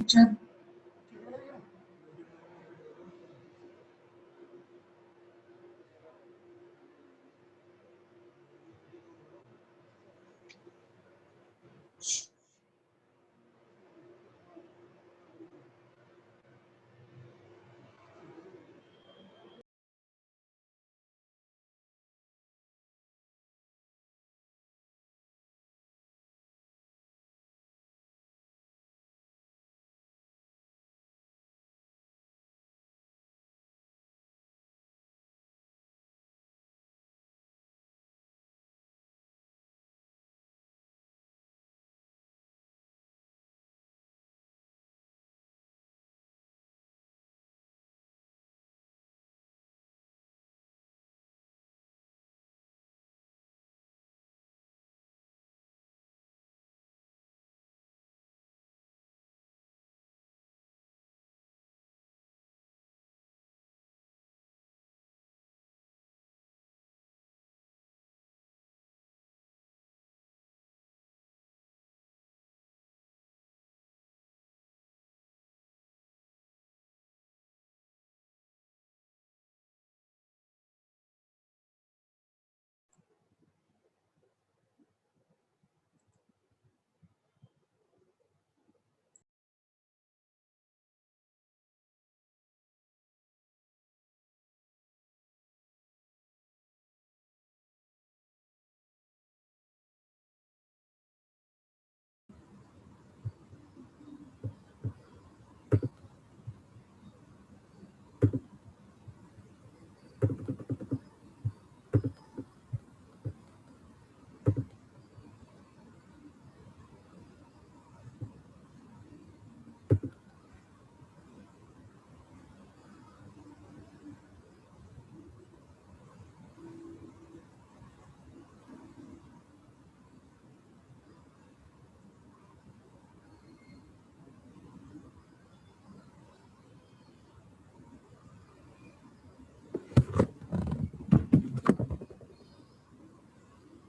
Picture.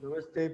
नमस्ते।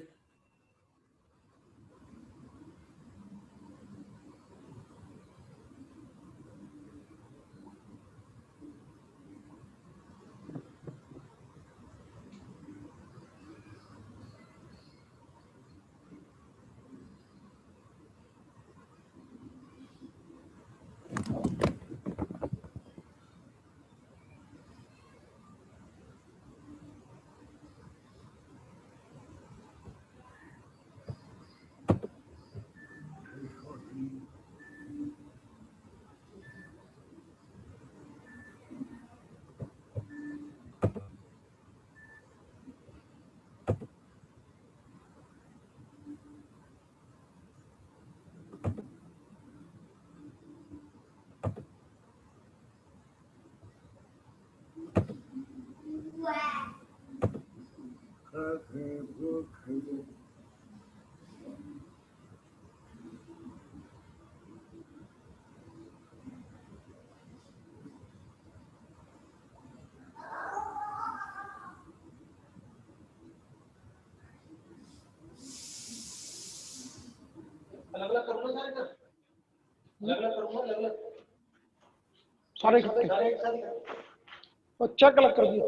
सारे इकट्ठे और चेक अलग कर दिया।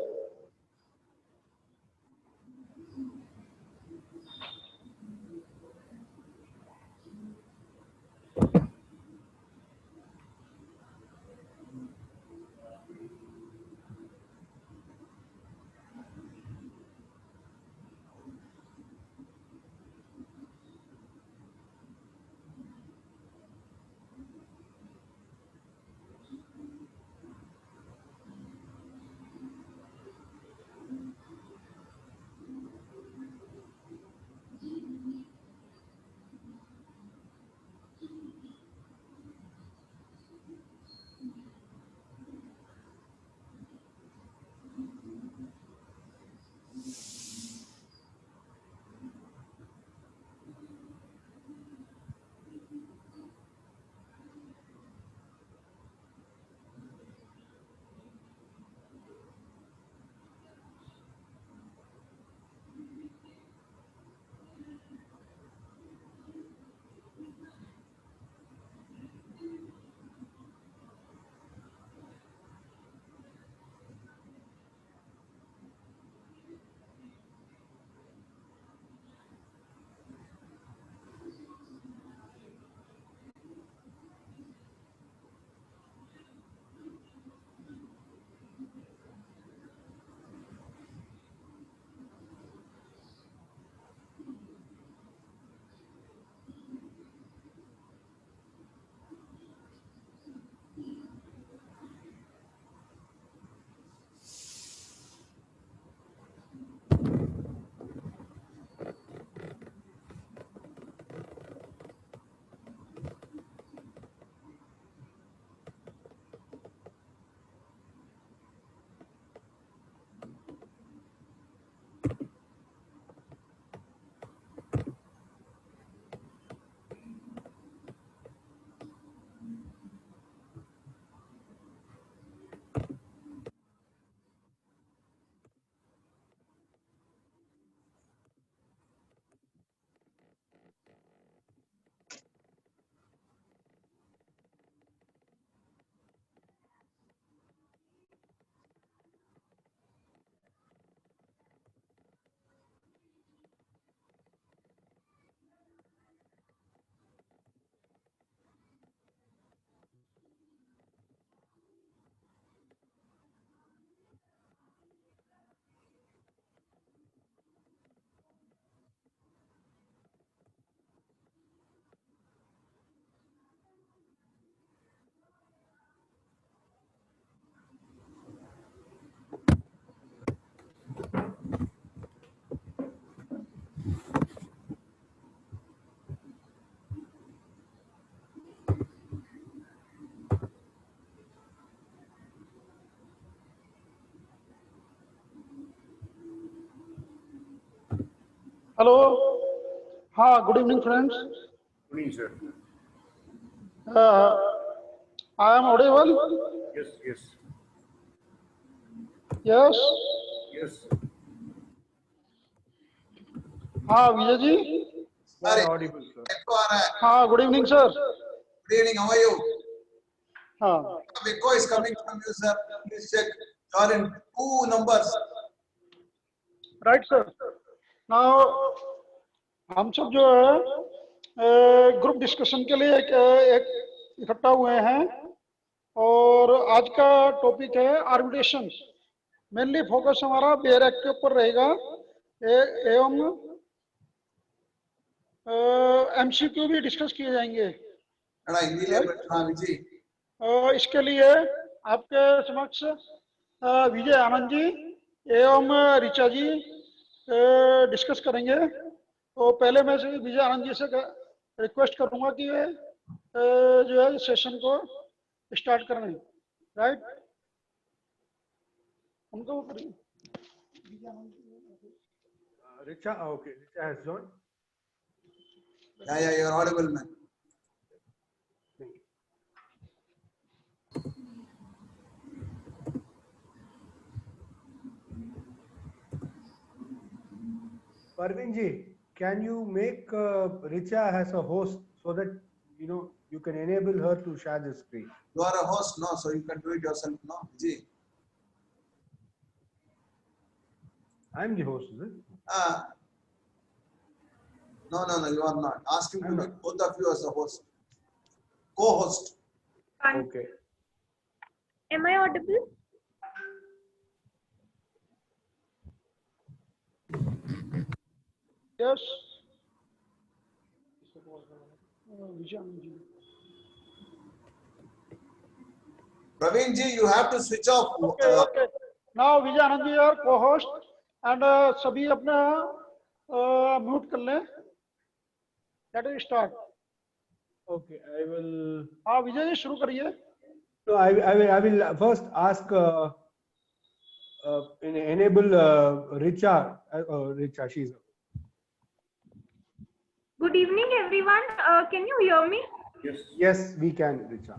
हेलो, हाँ, good evening friends. Good evening, sir. I am audible? Yes, yes, yes. yes. हाँ Vijay ji. Very audible, sir. echo आ रहा है. हाँ, good evening sir. Good evening. How are you? हाँ. Echo is coming from you, sir. Please check. You are in two numbers. Right sir. Now हम सब जो है group discussion के लिए एक इकट्ठा हुए हैं और आज का टॉपिक है आर्बिट्रेशन. मेनली फोकस हमारा बेयर एक्ट के ऊपर रहेगा एवं एमसीक्यू भी डिस्कस किए जाएंगे. थोड़ा हिंदी ले बैठना विजय. इसके लिए आपके समक्ष विजय आनंद जी एवं ऋचा जी डिस्कस करेंगे. तो पहले मैं विजय आनंद जी से रिक्वेस्ट करूंगा कि वे जो है सेशन को स्टार्ट करें. राइट, उनको Richa, okay. Richa has joined. Yeah, you are audible, man. Thank you. Parveen ji, can you make Richa as a host so that you can enable her to share the screen? You are a host, no? So you can do it yourself, no? Vijay. I'm the host, is it? No, you are not. Ask him to make both of you as a host. Co-host. Okay. Am I audible? Yes. Vijay Anand ji. Praveen ji, you have to switch off. Okay. Now Vijay Anand ji are co-host and सभी अपना mute कर लें. Let us start. Okay, I will. हाँ विजय जी शुरू करिए. No, I will first ask enable Richa. Richa, she's. Good evening, everyone. Can you hear me? Yes. Yes, we can, Richa.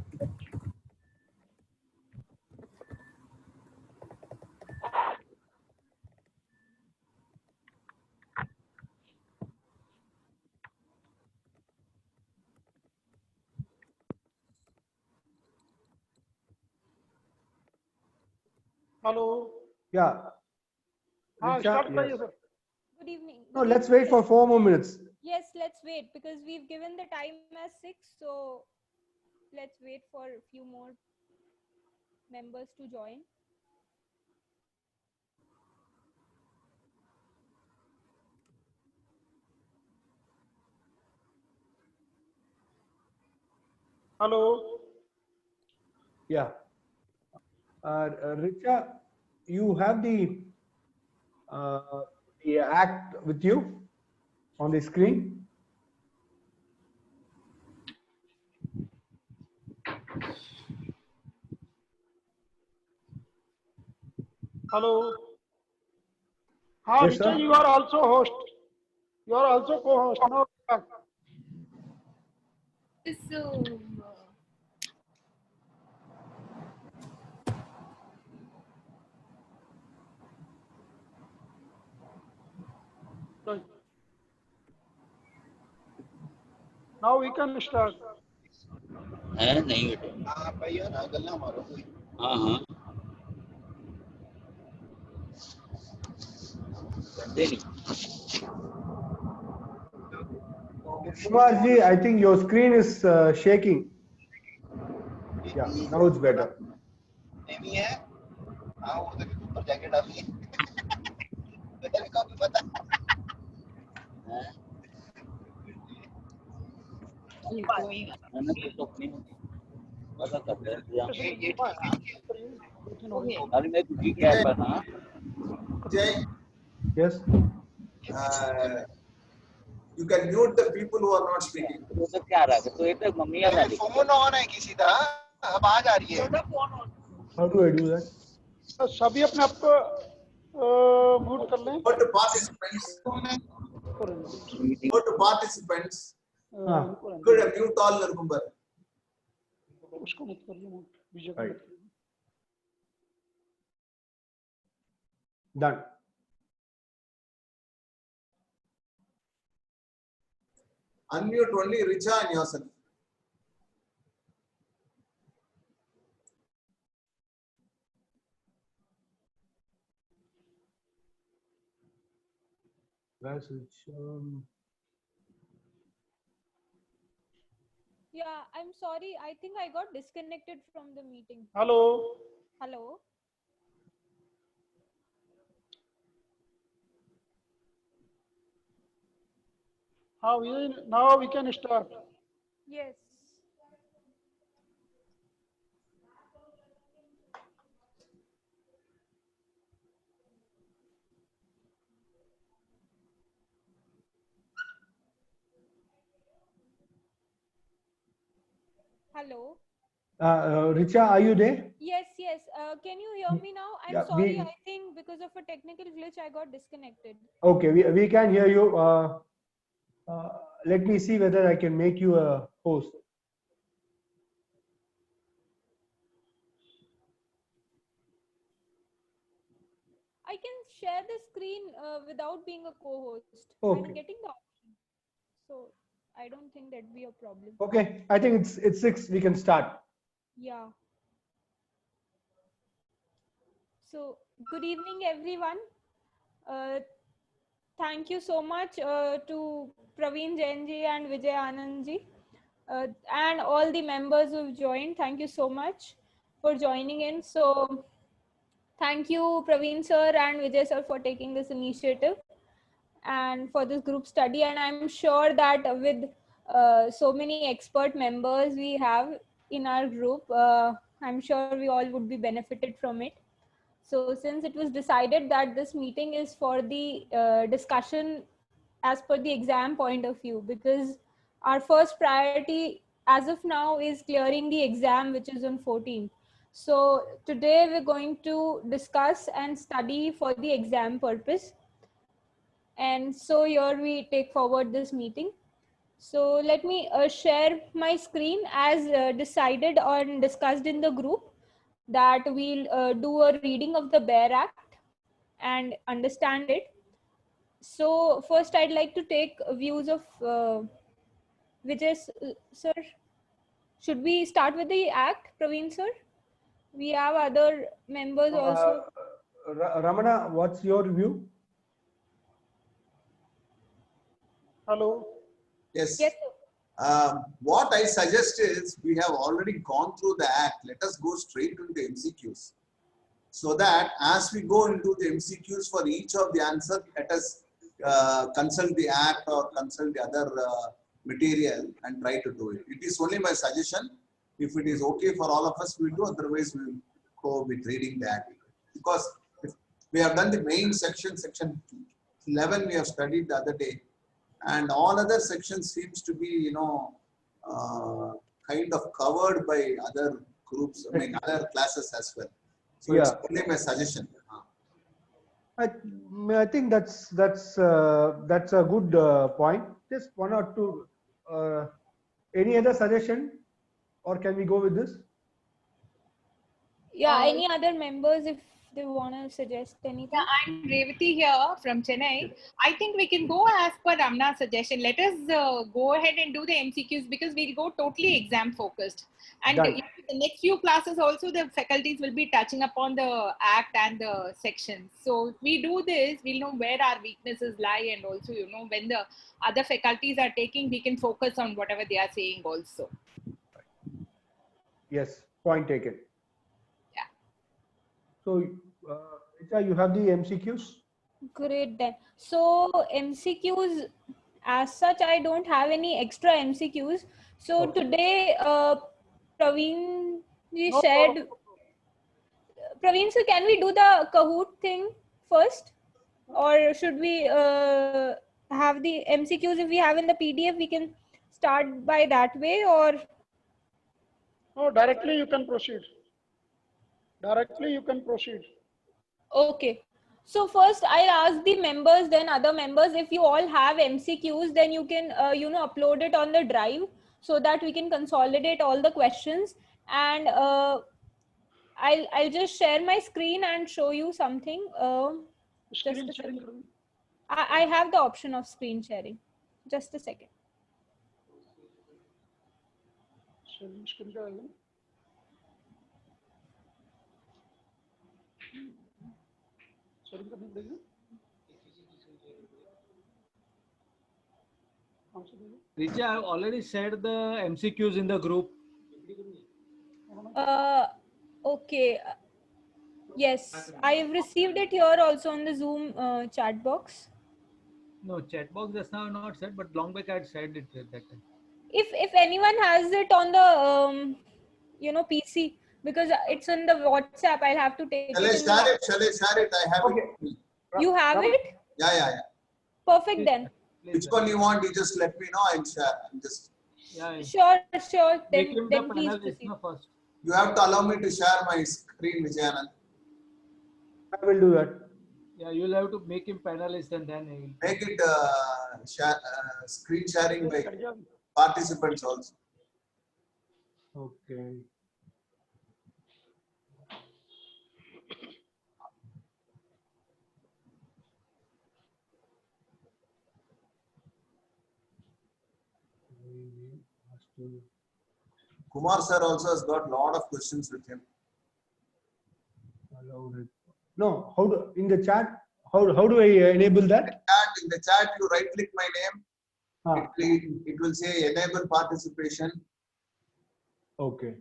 Hello. Yeah. हाँ Richa, start करिए yes. Sir. Good evening. No, let's wait for 4 more minutes. Yes, let's wait because we've given the time as 6, so let's wait for a few more members to join. Hello. Yeah. Richa, you have the act with you on the screen. Hello. हाँ Yes, Richa, sir. you are also host. You are also co-host. No. Now we can start. है नहीं बेटे. हाँ भैया ना गल्ला मारो कोई. हाँ हाँ. करते नहीं. Kumar ji, I think your screen is shaking. Yeah, now it's better. नहीं है. हाँ वो तो ऊपर जैकेट डाली है. बेटे का भी पता. कोई ना तो अपनी पता करते हैं. ये अरे मैं कुछ क्या है ना. Jay, Yes. you can mute the people who are not speaking. तो सब क्या रहा है. तो ये तो मम्मी का मैंने फोन ऑन है किसी का. आवाज आ रही है. How do I do that? सभी अपने आप को म्यूट कर लें. Go to participants. Meeting. Go to participants. हाँ. Good, mute all இருக்கும் பாரு. उसको मत करिए mute. विजय को Right. मत करिए. Done. Unmute only Richa and yourself. Where's it? Yeah, I'm sorry. I think I got disconnected from the meeting. Hello. Hello. Now we can start. Yes. Hello. Richa, are you there? Yes, yes. Can you hear me now? I'm Yeah, sorry. we- I think because of a technical glitch, I got disconnected. Okay, we can hear you. Let me see whether I can make you a host. I can share the screen without being a co-host. Okay. I'm getting the option. So I don't think that'd be a problem. Okay, I think it's 6. We can start. Yeah. So good evening, everyone. Thank you so much to Praveen Jainji and Vijay Anandji and all the members who've joined. Thank you so much for joining in. So thank you, Praveen sir and Vijay sir, for taking this initiative and for this group study. And I'm sure that with so many expert members we have in our group, I'm sure we all would be benefited from it. So since it was decided that this meeting is for the discussion as per the exam point of view, because our first priority as of now is clearing the exam, which is on 14th. So today we're going to discuss and study for the exam purpose. And so here we take forward this meeting. So let me share my screen as decided or discussed in the group, that we'll do a reading of the BEAR Act and understand it. So first I'd like to take views of Vijay sir. Should we start with the act, Praveen sir? We have other members also. Ramana, what's your view? Hello. Yes. Yes, sir. What I suggest is we have already gone through the act. Let us go straight into MCQs. So that as we go into the MCQs for each of the answer, let us consult the act or consult the other material and try to do it. It is only my suggestion. If it is okay for all of us, we'll do. Otherwise, we'll go with reading the act. Because if we have done the main section, section 11 we have studied the other day. And all other sections seems to be, kind of covered by other groups, I mean, other classes as well. So it's only my suggestion. I think that's a good point. Just one or two. Any other suggestion, or can we go with this? Yeah, any other members if they want to suggest anything? Yeah, I'm Revati here from Chennai. I think we can go as per Ramna's suggestion. Let us go ahead and do the MCQs because we'll go totally exam focused. And Done. in the next few classes also the faculties will be touching upon the act and the sections. So if we do this, we'll know where our weaknesses lie, and also, when the other faculties are taking, we can focus on whatever they are saying also. Yes, point taken. Yeah. So, Richa, you have the MCQs? Great then. So MCQs as such, I don't have any extra MCQs. So Okay. today, Praveen ji No said, problem. Praveen sir, can we do the Kahoot thing first? Or should we have the MCQs if we have in the PDF, we can start by that way, or? No, directly you can proceed. Directly you can proceed. Okay. So first I'll ask the members, then other members. If you all have MCQs, then you can, upload it on the drive so that we can consolidate all the questions. And I'll just share my screen and show you something. Just Screen a sharing second. कर दो. I have the option of screen sharing. Just a second. Sharing screen का है. Sharing करने पड़ेगी. कौन सा देगा? Richa, I have already shared the MCQs in the group. Okay. Yes, I've received it here also on the Zoom chat box. No, chat box just now not said, but long back I had said it at that time. If anyone has it on the PC, because it's on the WhatsApp, I'll have to take Shall I it. share it? Shall I share it? I have it. You have it? Yeah. Perfect then. Which one you want? You just let me know and share. I'm just. Yeah. Sure. Make him Then the please panelist proceed. first. You have to allow me to share my screen, Vijayanand. I will do that. Yeah, you'll have to make him panelist and then he will. Make it screen sharing by कर दिया. participants also. Okay. Kumar sir also has got lot of questions with him. No, how do in the chat? How do I enable that? In the chat, you right click my name. Ah, It will say enable participation. okay.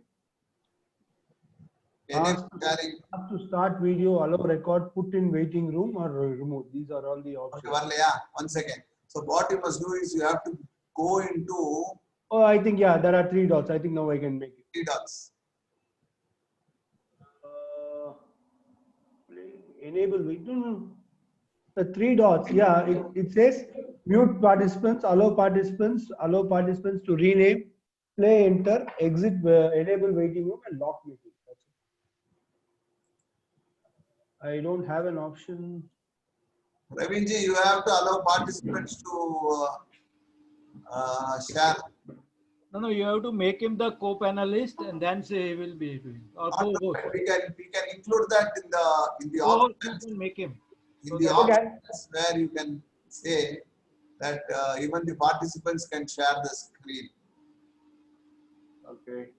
Enable sharing. Have to start video, allow record, put in waiting room or remove. These are all the options. Okay, Varlaya, 1 second. So what you must do is you have to go into Oh, I think yeah, there are 3 dots. I think now I can make it. 3 dots. Enable wait. No. The 3 dots. Yeah, it says mute participants, allow participants to rename, play, enter, exit, enable waiting room, and lock meeting. That's it. I don't have an option. Ravinji, you have to allow participants to share. No, you have to make him the co-panelist and then say he will be doing. Or co-host. We can include that in the Co-host you options. can make him. In the options where you can say that even the participants can share the screen. Okay.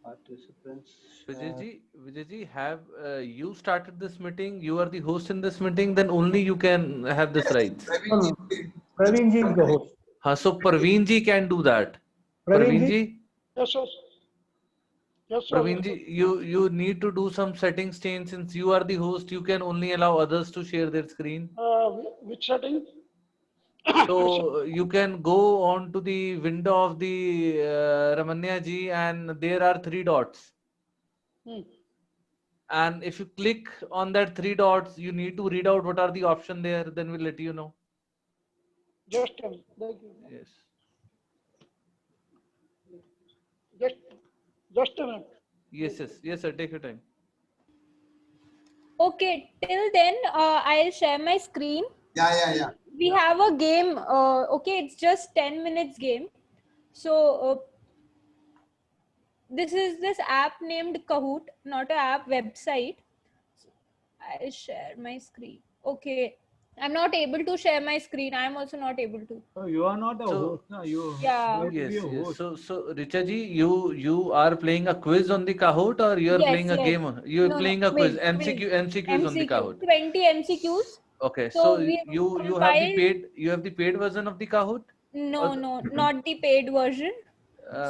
Participants. Vijayji, have you started this meeting? You are the host in this meeting, then only you can have this right. Praveenji is the host. So Parveenji can do that. Praveenji? Yes, sir. Yes, sir. Praveenji, you need to do some settings change. Since you are the host, you can only allow others to share their screen. Which setting? So you can go on to the window of the Ramanya ji, and there are 3 dots. And if you click on that 3 dots, you need to read out what are the options there. Then we'll let you know. Just a minute. Yes. Just a minute. Yes, sir. Take your time. Okay, till then I'll share my screen. Yeah. We have a game. Okay, it's just 10 minutes game. So this is this app named Kahoot, not an app, website. I'll share my screen. Okay, I'm not able to share my screen. I'm also not able to. Oh, you are not a host. No, you Yeah. have to be a Yes. host. So Richa ji, you are playing a quiz on the Kahoot, or you are playing a game? You are playing a quiz. MCQs on the Kahoot. 20 MCQs. Okay, So so we you have the paid version of the Kahoot? No, not the paid version.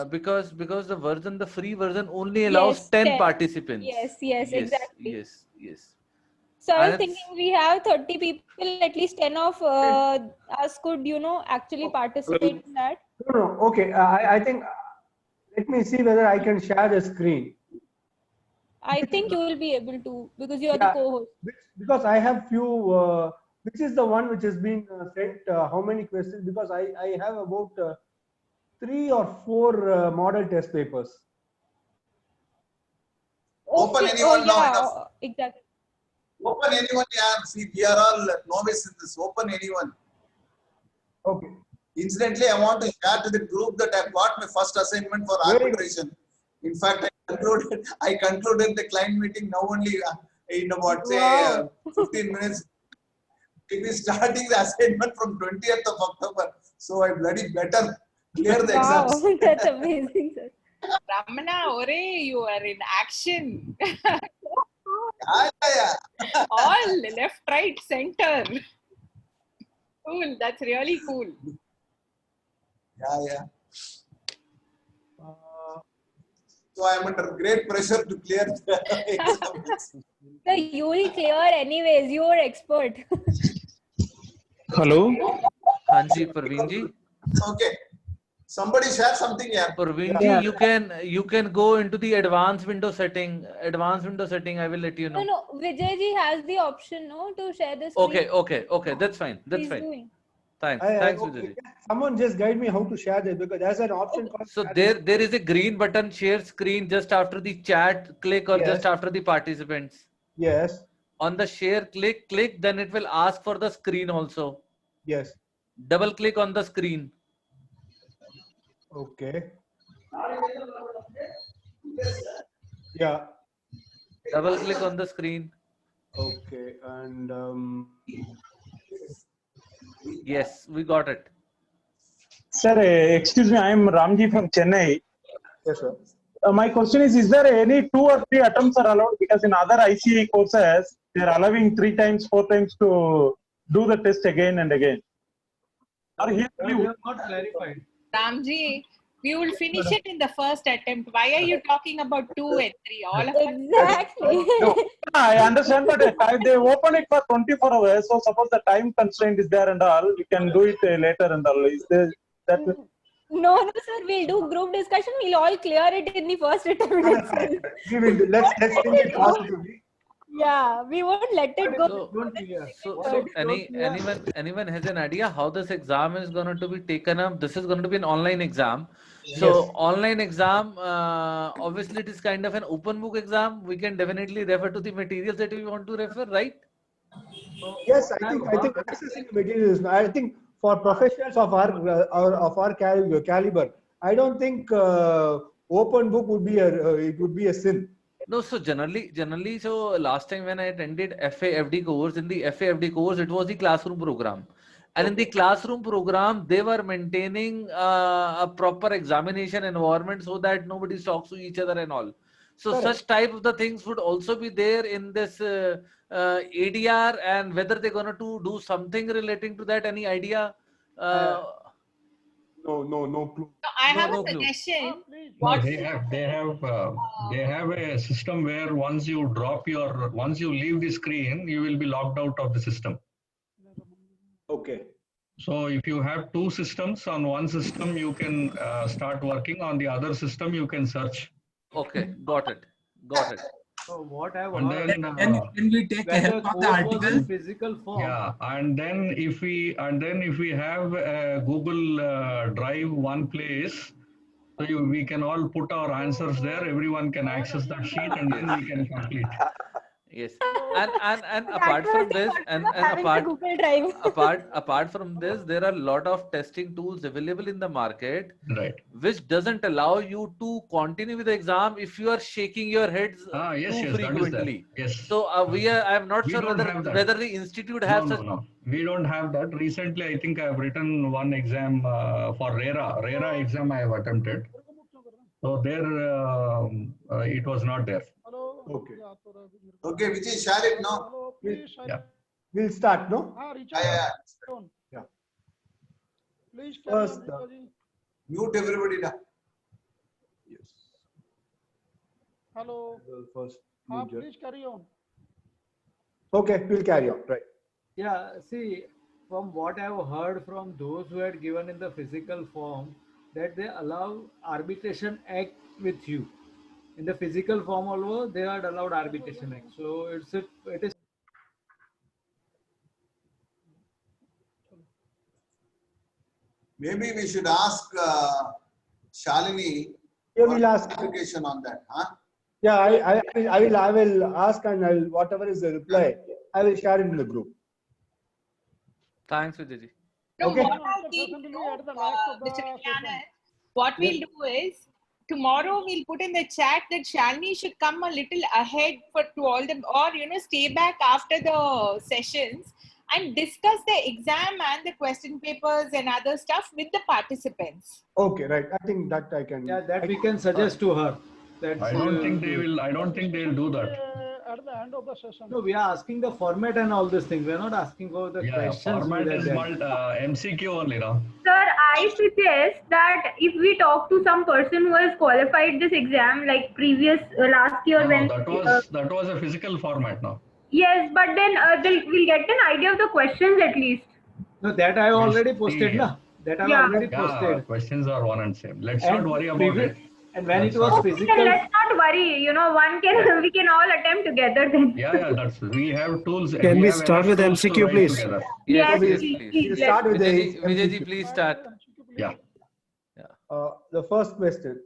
Because the free version only allows 10 participants. Yes, exactly. Yes. So I was thinking we have 30 people, at least 10 of us could, actually participate in that. No. Okay. I think, let me see whether I can share the screen. I think you will be able to, because you are the co-host. Because I have few, which is the one which has been sent, how many questions? Because I have about 3 or 4 model test papers. Open Okay. anyone now, yeah, enough. exactly. Open anyone, yeah. See, we are all novice in this. Open anyone. Okay. Incidentally, I want to share to the group that I got my first assignment for Very good. arbitration. In fact, I concluded the client meeting now only in about say Wow. 15 minutes. We'll be starting the assignment from 20th of October. So I bloody better clear the Wow, exams. that's amazing, sir. Ramana, ore, you are in action. Yeah. All left, right, center. Cool. That's really cool. Yeah. So I am under great pressure to clear the exams. Sir, you will clear anyways. You are expert. Hello. Hanji, Parveen ji. Okay. Somebody share something here. Parveen Yeah. ji, you can go into the advanced window setting. Advanced window setting, I will let you know. No. Vijay ji has the option, no, to share the screen. Okay. That's fine. That's He's fine. doing. Thanks. Okay. Vijay ji. Someone just guide me how to share this, because there's an option called. So share there is a green button, share screen, just after the chat click or Yes. just after the participants. Yes. On the share click, then it will ask for the screen also. Yes. Double click on the screen. Okay. Yeah. Double click on the screen. Okay. And Yes, we got it. Sir, excuse me, I am Ramji from Chennai. yes, sir. My question is there any 2 or 3 attempts are allowed? Because in other ICA courses, they are allowing 3 times, 4 times to do the test again and again. Or here We only have not clarified. Ramji, we will finish it in the first attempt. Why are you talking about 2 and 3? All of us. Exactly. No, I understand, but they open it for 24 hours. So suppose the time constraint is there and all, we can do it later and all. Is there that? No, sir. We'll do group discussion. We'll all clear it in the first attempt itself. We will do. Let's think it positively. Yeah, we won't let it go. So anyone has an idea how this exam is going to be taken up? This is going to be an online exam. So Yes. online exam, obviously it is kind of an open book exam. We can definitely refer to the materials that we want to refer, right? Yes, I think accessing materials. I think for professionals of our caliber, I don't think open book would be a sin. No, so generally, so last time when I attended FAFD course, in the FAFD course, it was the classroom program. And in the classroom program, they were maintaining a proper examination environment so that nobody talks to each other and all. So Correct. such type of the things would also be there in this ADR, and whether they're going to do something relating to that, any idea? No clue. I have no a clue. suggestion. No, they have a system where once you leave the screen, you will be logged out of the system. Okay. So if you have 2 systems, on one system you can start working, on the other system you can search. Okay, got it. So what I have And heard, then Can we take when the help of the course was in article? physical form. yeah, and then if we have a Google Drive one place, so we can all put our answers there. Everyone can access that sheet, and then we can complete. Yes, and apart from this, and apart Google Drive. apart from this, there are a lot of testing tools available in the market, Right. which doesn't allow you to continue with the exam if you are shaking your heads Yes, too yes, that is there. frequently. Yes. So I am not We sure don't have that. whether the institute has such. No. We don't have that. Recently, I think I have written one exam for RERA. RERA exam I have attempted. So there, it was not there. Okay. Okay, Vijay, share it now. Yeah. We'll start, no? Yeah. Yeah. Please First, Mute everybody now. Yes. Hello. First. Please carry on. Okay, we'll carry on. Right. Yeah, see, from what I have heard from those who had given in the physical form, that they allow arbitration act with you. In the physical form, although they had allowed arbitration act. So it is. Maybe we should ask Shalini Yeah, for we'll ask. clarification on that. Huh? Yeah, I will ask, and I'll whatever is the reply, I will share it in the group. Thanks, Vijay ji. No, Okay. what I think, Mr. Vidyanand, what we'll do is tomorrow we'll put in the chat that Shalini should come a little ahead to all them, or stay back after the sessions and discuss the exam and the question papers and other stuff with the participants. Okay, right. I think that I can. Yeah, that we can suggest to her. That I don't think they will. I don't think they'll do that. At the end of the session. No, we are asking the format and all this thing. We are not asking for the Yeah, questions. format we is had done. MCQ only now. Sir, I suggest that if we talk to some person who has qualified this exam, like previous last year No, when that was a physical format now. yes, but then we'll get an idea of the questions at least. No, that I already posted, na. That I Yeah. already Yeah, posted. questions are one and same. Let's And not worry about previous- it. And when That's it was not- Then physical, let's not worry. We can all attempt together then. Yeah, we have tools. Can we have start enough with tools to MCQ, write please? together. Yes, Yes, yes, please, please. please, You start with Vijay the ji, Vijay ji, please start. Yeah. The first question.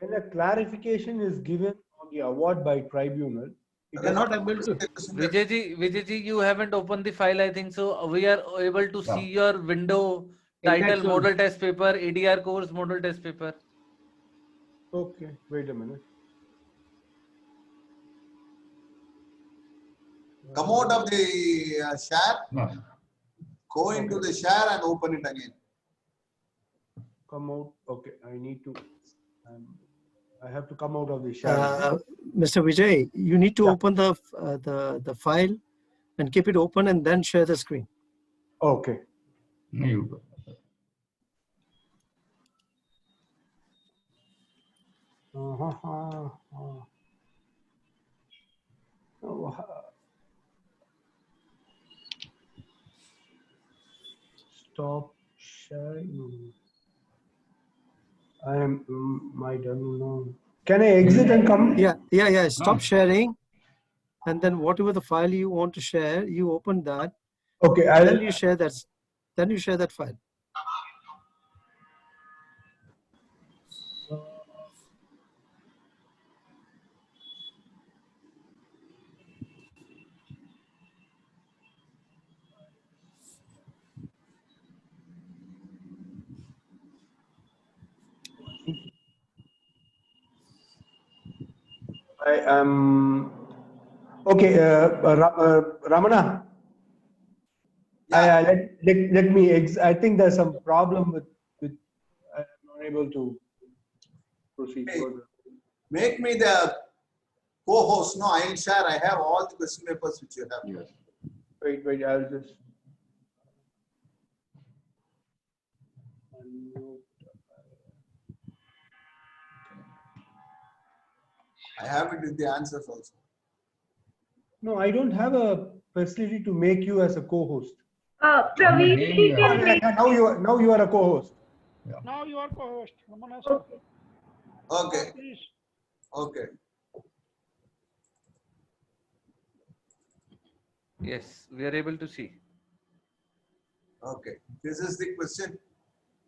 When a clarification is given on the award by tribunal, we are not able to. Vijay ji, you haven't opened the file, I think so. We are able to see your window title, Index one. model test paper, ADR course, model test paper. Okay, wait a minute. Come out of the share, No. go into the share and open it again. Come out. Okay, I need to. I have to come out of the share. Mr. Vijay, you need to open the file and keep it open and then share the screen. Okay. You go. Stop sharing. I don't know. Can I exit and come? Yeah. Stop sharing. And then whatever the file you want to share, you open that. Okay. Then you share that. Then you share that file. I am. Okay, Ramana. Let me. I think there's some problem with. I'm not able to proceed further. Make me the co-host. No, I'll share. I have all the question papers which you have. Wait. I'll just. I have it with the answers also. No, I don't have a facility to make you as a co-host. Praveen, we can make. Now you are a co-host. Now you are co-host. Ramana sir. Okay. Please. Okay. Yes, we are able to see. Okay. This is the question.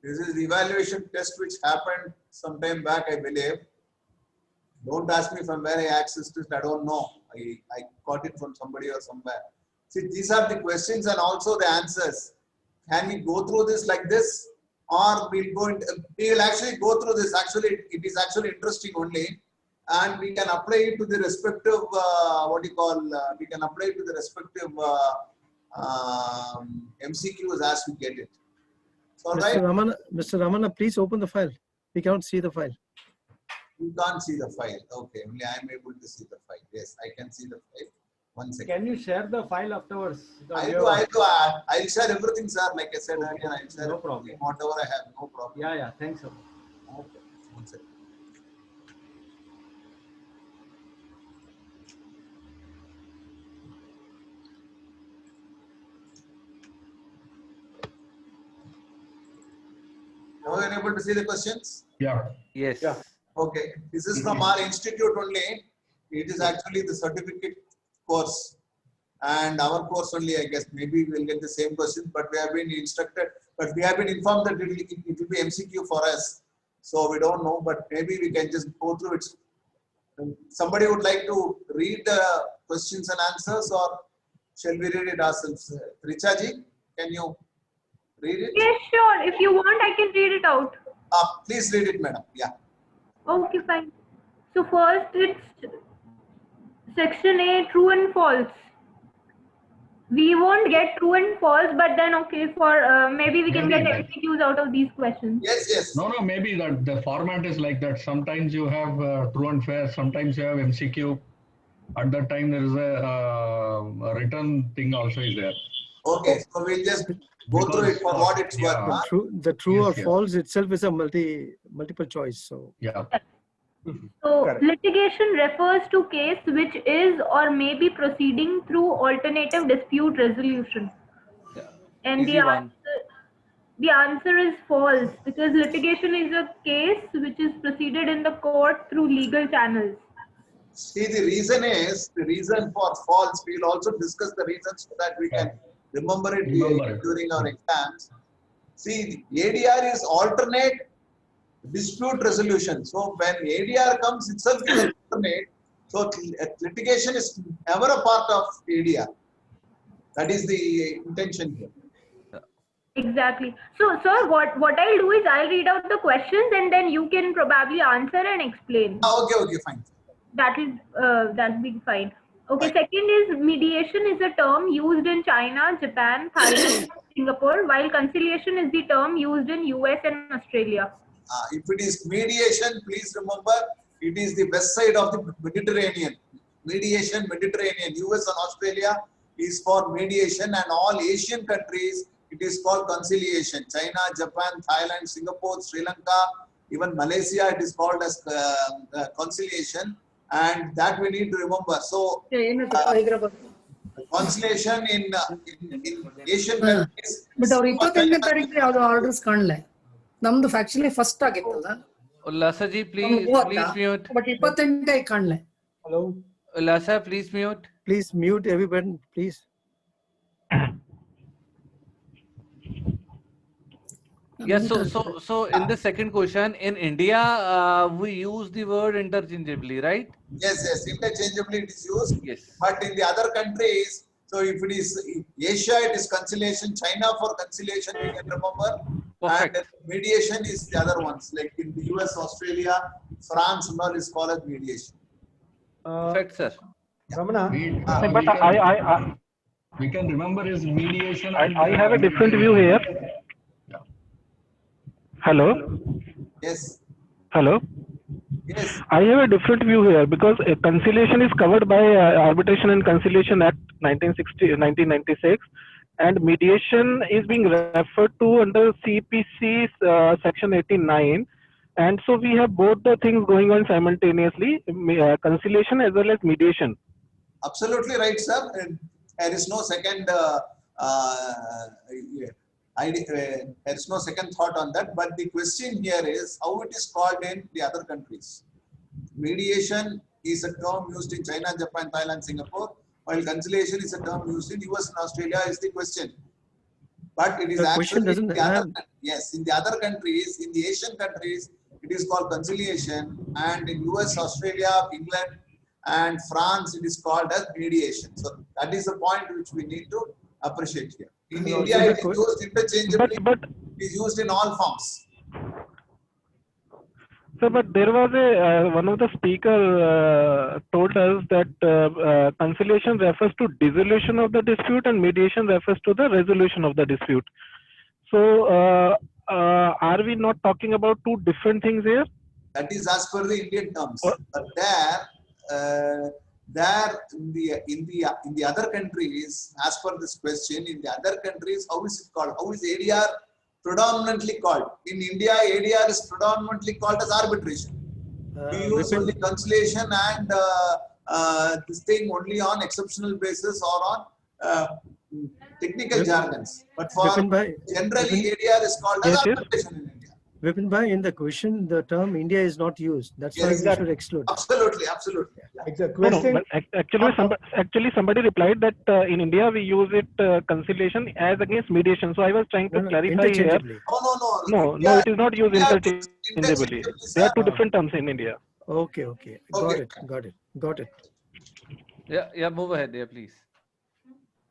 This is the evaluation test which happened some time back, I believe. Don't ask me from where I accessed it. I don't know. I got it from somebody or somewhere. See, these are the questions and also the answers. Can we go through this like this? Or we will actually go through this. Actually, it is actually interesting only. And we can apply it to the respective, we can apply it to the respective MCQs as we get it. So, Mr. Ramana, please open the file. We cannot see the file. You can't see the file. Okay, only I am able to see the file. Yes, I can see the file. 1 second. Can you share the file afterwards? I'll share everything, sir. Like I said earlier, I'll share No problem. whatever I have. No problem. Yeah. Thanks, sir. Okay. 1 second. Now you are able to see the questions? Yeah. Yes. Yeah. Okay. This is from our institute only. It is actually the certificate course. And our course only, I guess, maybe we'll get the same questions, but we have been instructed, but we have been informed that it will be MCQ for us. So we don't know, but maybe we can just go through it Somebody would like to read the questions and answers, or shall we read it ourselves? Richa ji, can you read it? Yes, sure. If you want, I can read it out. Please read it, madam. Yeah. Okay, fine. So first, it's section A, true and false. We won't get true and false, but then okay, for maybe we can get MCQs out of these questions. Yes, yes. No, maybe that the format is like that. Sometimes you have true and fair, sometimes you have MCQ. At that time, there is a written thing also is there. Okay, so we'll just go through it for what it's worth. Huh? The true or false itself is a multiple choice. So yeah. So litigation refers to case which is or may be proceeding through alternative dispute resolution. And the answer is false, because litigation is a case which is proceeded in the court through legal channels. See, the reason for false. We'll also discuss the reasons so that we can remember it during our exams. See, the ADR is alternate dispute resolution. So when ADR comes itself is alternate, so litigation is never a part of ADR. That is the intention here. Exactly. So, sir, what I'll do is I'll read out the questions and then you can probably answer and explain. Okay, fine. That'll be fine. Okay, second is mediation is a term used in China, Japan, Thailand, Singapore, while conciliation is the term used in US and Australia. If it is mediation, please remember it is the west side of the Mediterranean. Mediation, Mediterranean, US and Australia is for mediation, and all Asian countries it is called conciliation. China, Japan, Thailand, Singapore, Sri Lanka, even Malaysia it is called as conciliation, and that we need to remember. So conciliation in Asian countries. But our 28ನೇ ತಾರೀಕು ಯಾವುದು orders ಕಾಣಲ್ಲ. ನಮ್ದು factually first ಆಗಿತ್ತಲ್ಲ. Ulasa ji, please mute. But 28 ಕಾಣಲ್ಲ. Hello. Ulasa, please mute. Please mute everyone, please. Yes, so in the second question, in India, we use the word interchangeably, right? Yes, interchangeably it is used. Yes. But in the other countries, so if it is Asia, it is conciliation. China for conciliation, we can remember. Perfect. And mediation is the other ones, like in the US, Australia, France, and all is called as mediation. Perfect, sir. Ramana. But we can remember is mediation. I have a different view here. Hello. Yes. Hello. Yes. I have a different view here because conciliation is covered by Arbitration and Conciliation Act 1996, and mediation is being referred to under CPC section 89, and so we have both the things going on simultaneously, conciliation as well as mediation. Absolutely right, sir. There is no second. There's no second thought on that, but the question here is how it is called in the other countries. Mediation is a term used in China, Japan, Thailand, Singapore, while conciliation is a term used in US and Australia is the question. But it is The actually question doesn't in the other countries, in the Asian countries, it is called conciliation, and in US, Australia, England, and France, it is called as mediation. So that is the point which we need to appreciate here. In India, it is used interchangeably. But it is used in all forms. So, but there was one of the speaker told us that conciliation refers to dissolution of the dispute and mediation refers to the resolution of the dispute. So, are we not talking about two different things here? That is as per the Indian terms. But there in the other countries, as per this question, in the other countries, how is it called? How is ADR predominantly called? In India, ADR is predominantly called as arbitration. We use only conciliation and this thing only on exceptional basis or on technical jargons. But for generally, ADR is called as arbitration in India. Vipin bhai, in the question, the term India is not used. That's why we should exclude. Absolutely. Exactly. No, but actually, somebody replied that in India we use it conciliation as against mediation. So I was trying to clarify here. No, it is not used interchangeably. There are two different terms in India. Okay, okay. Got it, got it, got it. Yeah, move ahead. Yeah, please.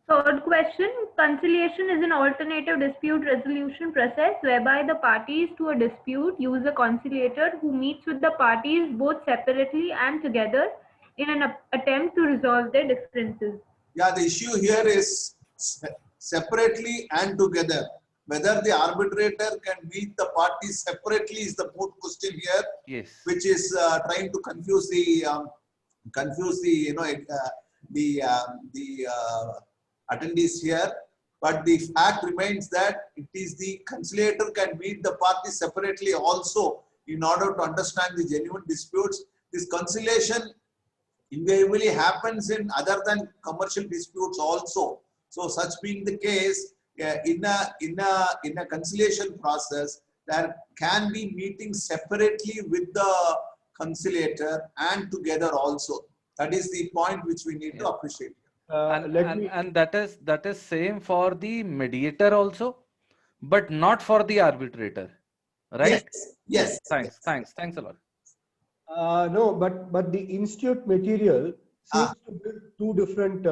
Third question, conciliation is an alternative dispute resolution process whereby the parties to a dispute use a conciliator who meets with the parties both separately and together in an attempt to resolve their differences. Yeah, the issue here is separately and together. Whether the arbitrator can meet the parties separately is the moot question here. Yes. Which is trying to confuse the attendees here. But the fact remains that it is the conciliator can meet the parties separately also in order to understand the genuine disputes. This conciliation invariably happens in other than commercial disputes also. So such being the case, in a conciliation process, there can be meetings separately with the conciliator and together also. That is the point which we need to appreciate. And that is same for the mediator also, but not for the arbitrator, right? Yes. Thanks a lot. No, but the institute material seems to be two different.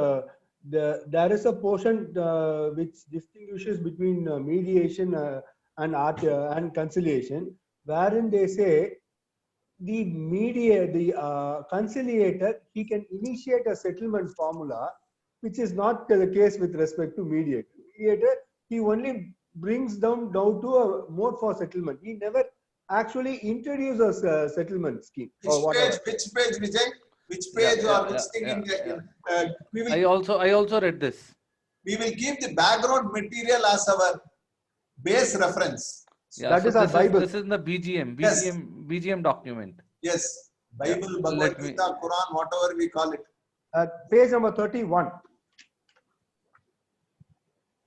There is a portion which distinguishes between mediation and conciliation, wherein they say the conciliator, he can initiate a settlement formula, which is not the case with respect to mediator. Mediator, he only brings down to a mode for settlement. He never actually introduces a settlement scheme or whatever. Which page, Vijay? Which page or which thing? I also read this. We will give the background material as our base reference. Yeah, that so is our Bible. This is in the BGM document. Yes, Bible, Bhagavad Gita, Quran, whatever we call it. Page number 31.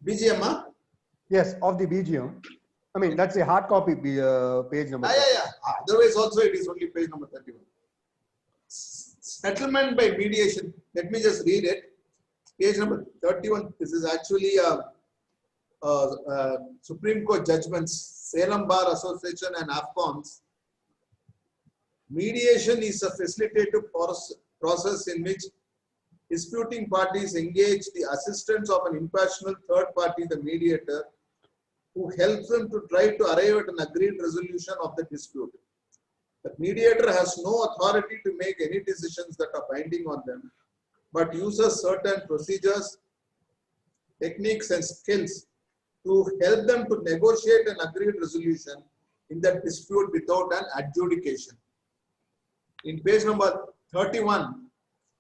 BGM, huh? Yes, of the BGM. I mean, that's a hard copy page number. Yeah. Otherwise, also it is only page number 31. Settlement by mediation. Let me just read it. Page number 31. This is actually Supreme Court judgments, Salem Bar Association and AFCONs. Mediation is a facilitative process in which disputing parties engage the assistance of an impartial third party, the mediator, who helps them to try to arrive at an agreed resolution of the dispute. The mediator has no authority to make any decisions that are binding on them, but uses certain procedures, techniques, and skills to help them to negotiate an agreed resolution in that dispute without an adjudication. In page number 31,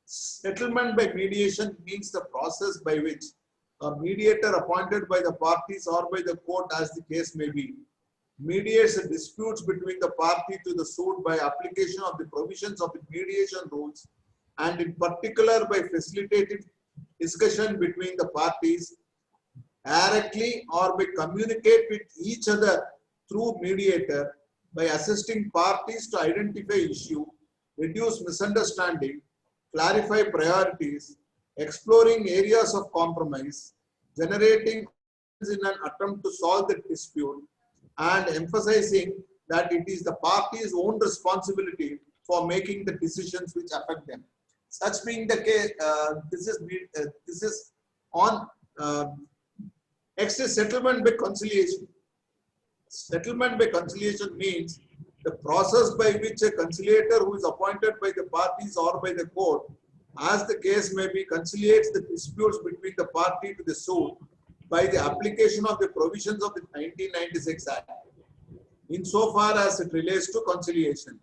settlement by mediation means the process by which a mediator appointed by the parties or by the court, as the case may be, mediates the disputes between the party to the suit by application of the provisions of the mediation rules, and in particular by facilitating discussion between the parties directly or by communicate with each other through mediator, by assisting parties to identify issue, reduce misunderstanding, clarify priorities, exploring areas of compromise, generating in an attempt to solve the dispute, and emphasizing that it is the party's own responsibility for making the decisions which affect them. Such being the case, this is on next is settlement by conciliation. Settlement by conciliation means the process by which a conciliator who is appointed by the parties or by the court, as the case may be, conciliates the disputes between the party to the suit by the application of the provisions of the 1996 Act, insofar as it relates to conciliation,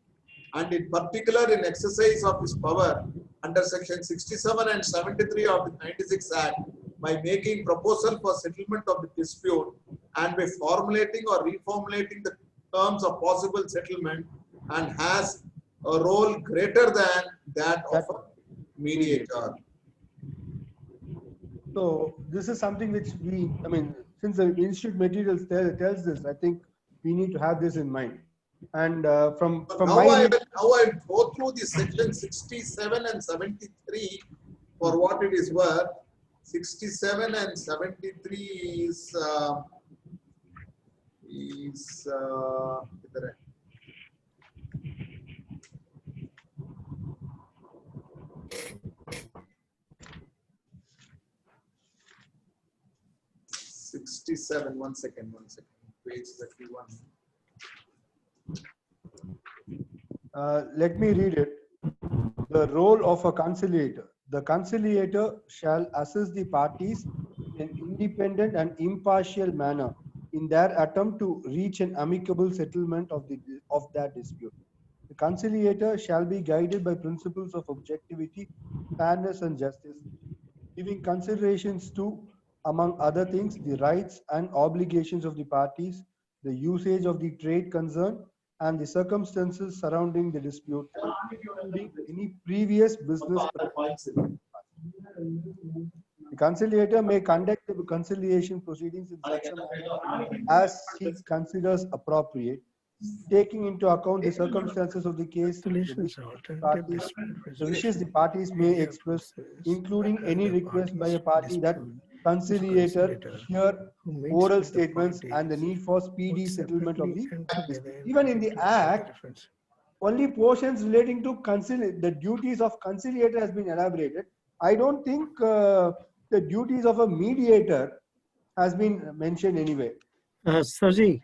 and in particular in exercise of his power under section 67 and 73 of the 96 Act, by making proposal for settlement of the dispute and by formulating or reformulating the terms of possible settlement, and has a role greater than that of a mediator. So this is something which since the institute materials tells this, I think we need to have this in mind. And from now I will go through the section 67 and 73 for what it is worth. 67 and 73 is 67. One second. Page 31. Let me read it. The role of a conciliator. The conciliator shall assist the parties in an independent and impartial manner in their attempt to reach an amicable settlement of that dispute. The conciliator shall be guided by principles of objectivity, fairness, and justice, giving considerations to, among other things, the rights and obligations of the parties, the usage of the trade concern, and the circumstances surrounding the dispute, including any previous business practices. The conciliator may conduct the conciliation proceedings in such a manner as he considers appropriate, taking into account the circumstances of the case, the wishes the parties may express, including any request by a party that conciliator hear oral statements and the need for speedy settlement of the dispute. Even in the Act, only portions relating to the duties of conciliator has been elaborated. I don't think the duties of a mediator has been mentioned anyway. Sarji,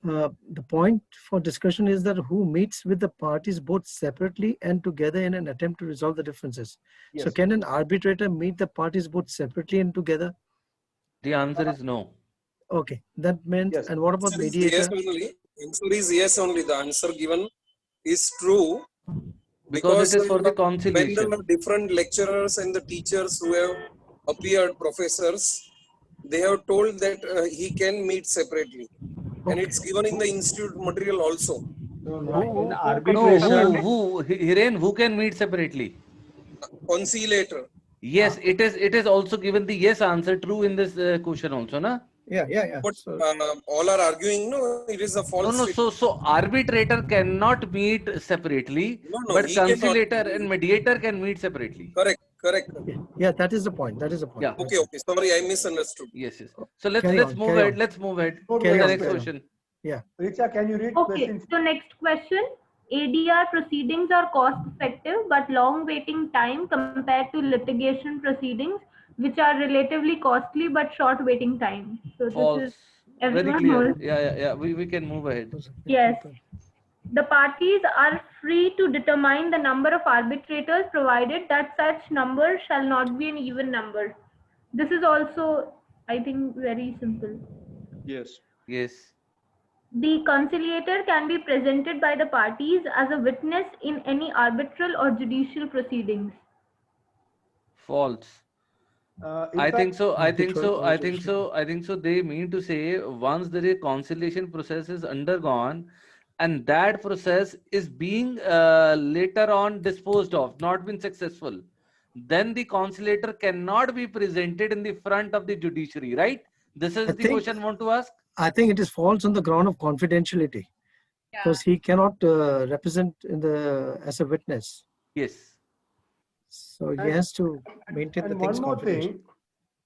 the point for discussion is that who meets with the parties both separately and together in an attempt to resolve the differences. Yes. So can an arbitrator meet the parties both separately and together? The answer is no. Okay, that means, yes. And what about Answer is mediator? yes only. Answer is yes only. The answer given is true. Because it is for the conciliation. When there are different lecturers and the teachers who have appeared, professors, they have told that he can meet separately. Okay. And it's given in the institute material also. In arbitration, Hiren, who can meet separately? Conciliator. Yes, it is also given the yes answer true in this question also, na? Yeah. But all are arguing, no, it is a false. No. So arbitrator cannot meet separately, but conciliator and mediator can meet separately. Correct. Yeah, that is the point. Yeah. Okay. Sorry, I misunderstood. Yes. So let's move ahead. Let's move ahead to the next question. Yeah. Richa, can you read Okay, questions? so next question. ADR proceedings are cost effective but long waiting time compared to litigation proceedings, which are relatively costly but short waiting time. So False. this is Very everyone clear. knows. Yeah. We can move ahead. Yes. The parties are free to determine the number of arbitrators provided that such number shall not be an even number. This is also, I think, very simple. Yes. The conciliator can be presented by the parties as a witness in any arbitral or judicial proceedings. False. I think so. They mean to say once the conciliation process is undergone and that process is being later on disposed of, not been successful, then the conciliator cannot be presented in the front of the judiciary, right? This is the question I want to ask. I think it is false on the ground of confidentiality, because he cannot represent as a witness. Yes. So he has to maintain the things confidential.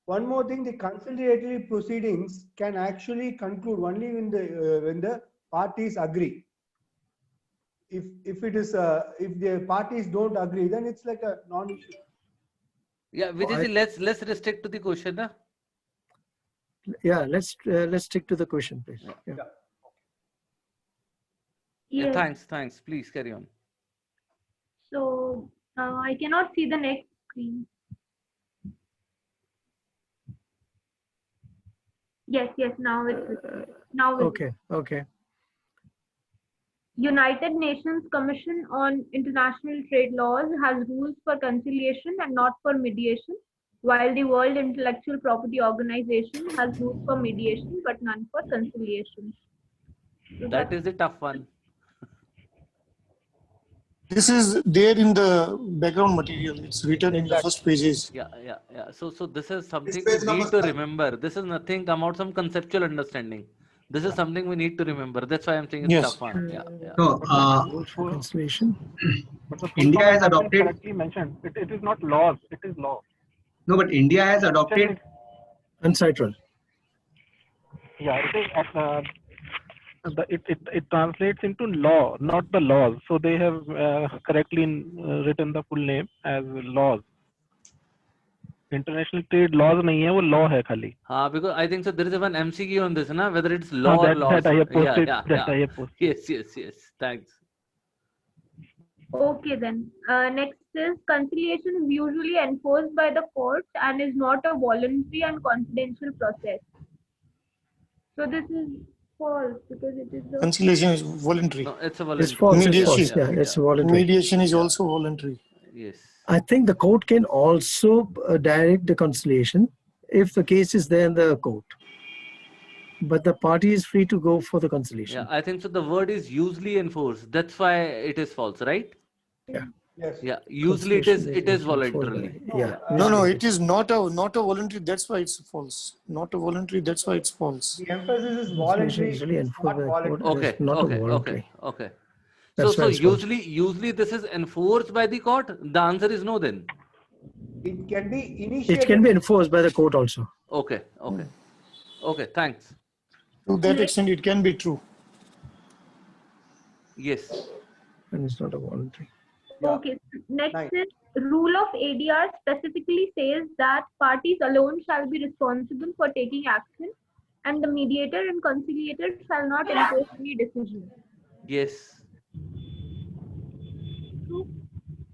One more thing, the conciliatory proceedings can actually conclude only when the parties agree. If the parties don't agree, then it's like a non-issue. Yeah, Vijay, let's restrict to the question, na? Yeah, let's stick to the question, please. Yeah, thanks. Please carry on. So I cannot see the next screen. Yes, now it's Okay. United Nations Commission on International Trade Laws has rules for conciliation and not for mediation, while the World Intellectual Property Organization has rules for mediation but none for conciliation. So that is a tough one. This is there in the background material. It's written in the first pages. Yeah. So this is something we need to remember. This is nothing about some conceptual understanding. This is something we need to remember. That's why I'm saying it's tough one. Yeah. So, conciliation. India has adopted. Correctly mentioned. It is not laws. It is law. No, but India has adopted. UNCITRAL. Yeah, it translates into law, not the laws. So they have correctly written the full name as laws. International trade laws नहीं है, वो law है खाली. हाँ, because I think so there is one MCQ on this, na, whether it's law or laws. That I have posted. Yeah. That I have posted. Yes. Thanks. Okay then. Next is conciliation is usually enforced by the court and is not a voluntary and confidential process. So this is false because it is the Conciliation is voluntary. No, it's a It's voluntary. false. It's Mediation. false. Yeah, it's voluntary. Mediation is also voluntary. Yes. I think the court can also direct the conciliation if the case is there in the court. But the party is free to go for the conciliation. Yeah, I think so. The word is usually enforced. That's why it is false, right? Yeah. Yes. Yeah. Usually it is Conciliation voluntarily. Yeah. No, it is not a voluntary. That's why it's false. Not a voluntary. That's why it's false. The emphasis is Conciliation voluntary. usually It's enforced not by the court. voluntary. It is not a voluntary. Okay. That's So why it's false. usually this is enforced by the court. The answer is no then. It can be initiated. It can be enforced by the court also. Okay. Thanks. To that extent, it can be true. Yes. And it's not a voluntary. Okay. Next Nice. is rule of ADR specifically says that parties alone shall be responsible for taking action, and the mediator and conciliator shall not impose any decision. Yes. So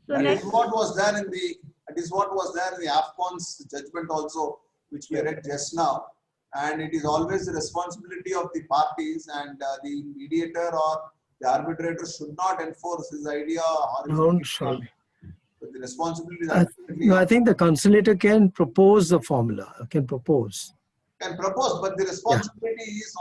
That next, is what was there in the AFCON's judgment also, which we read just now. And it is always the responsibility of the parties, and the mediator or the arbitrator should not enforce his idea horizontally. But the responsibility is ultimately No, I think the conciliator can propose the formula. Can propose can propose, but the responsibility is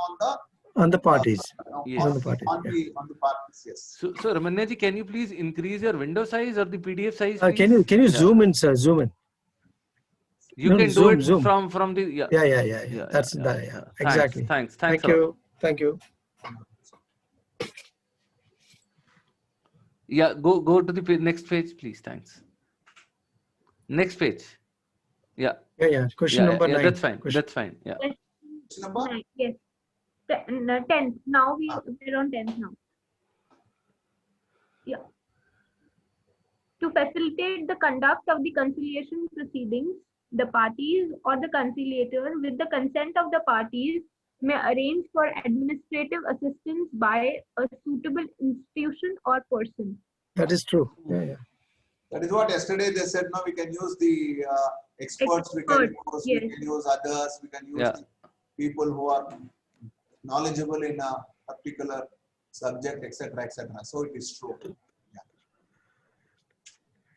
on the parties. Yes. On the parties. on the parties. Yes. So Ramanya ji, can you please increase your window size or the PDF size? Can you please? zoom in, sir? Zoom in. You No, can zoom, do it zoom. from the Yeah. That's that. Yeah. Exactly. Thanks. Thank a lot. you. Thank you. Yeah, go to the next page, please. Thanks. Next page. Yeah. Yeah. Question number 9. That's fine. Question. That's fine. Yeah. yes, 10th. Now we're on 10th now. Yeah. To facilitate the conduct of the conciliation proceedings, the parties or the conciliator, with the consent of the parties, may arrange for administrative assistance by a suitable institution or person. That is true. Yeah. That is what yesterday they said. No, we can use the experts. We can use others. We can use the people who are knowledgeable in a particular subject, etc., etc. So it is true.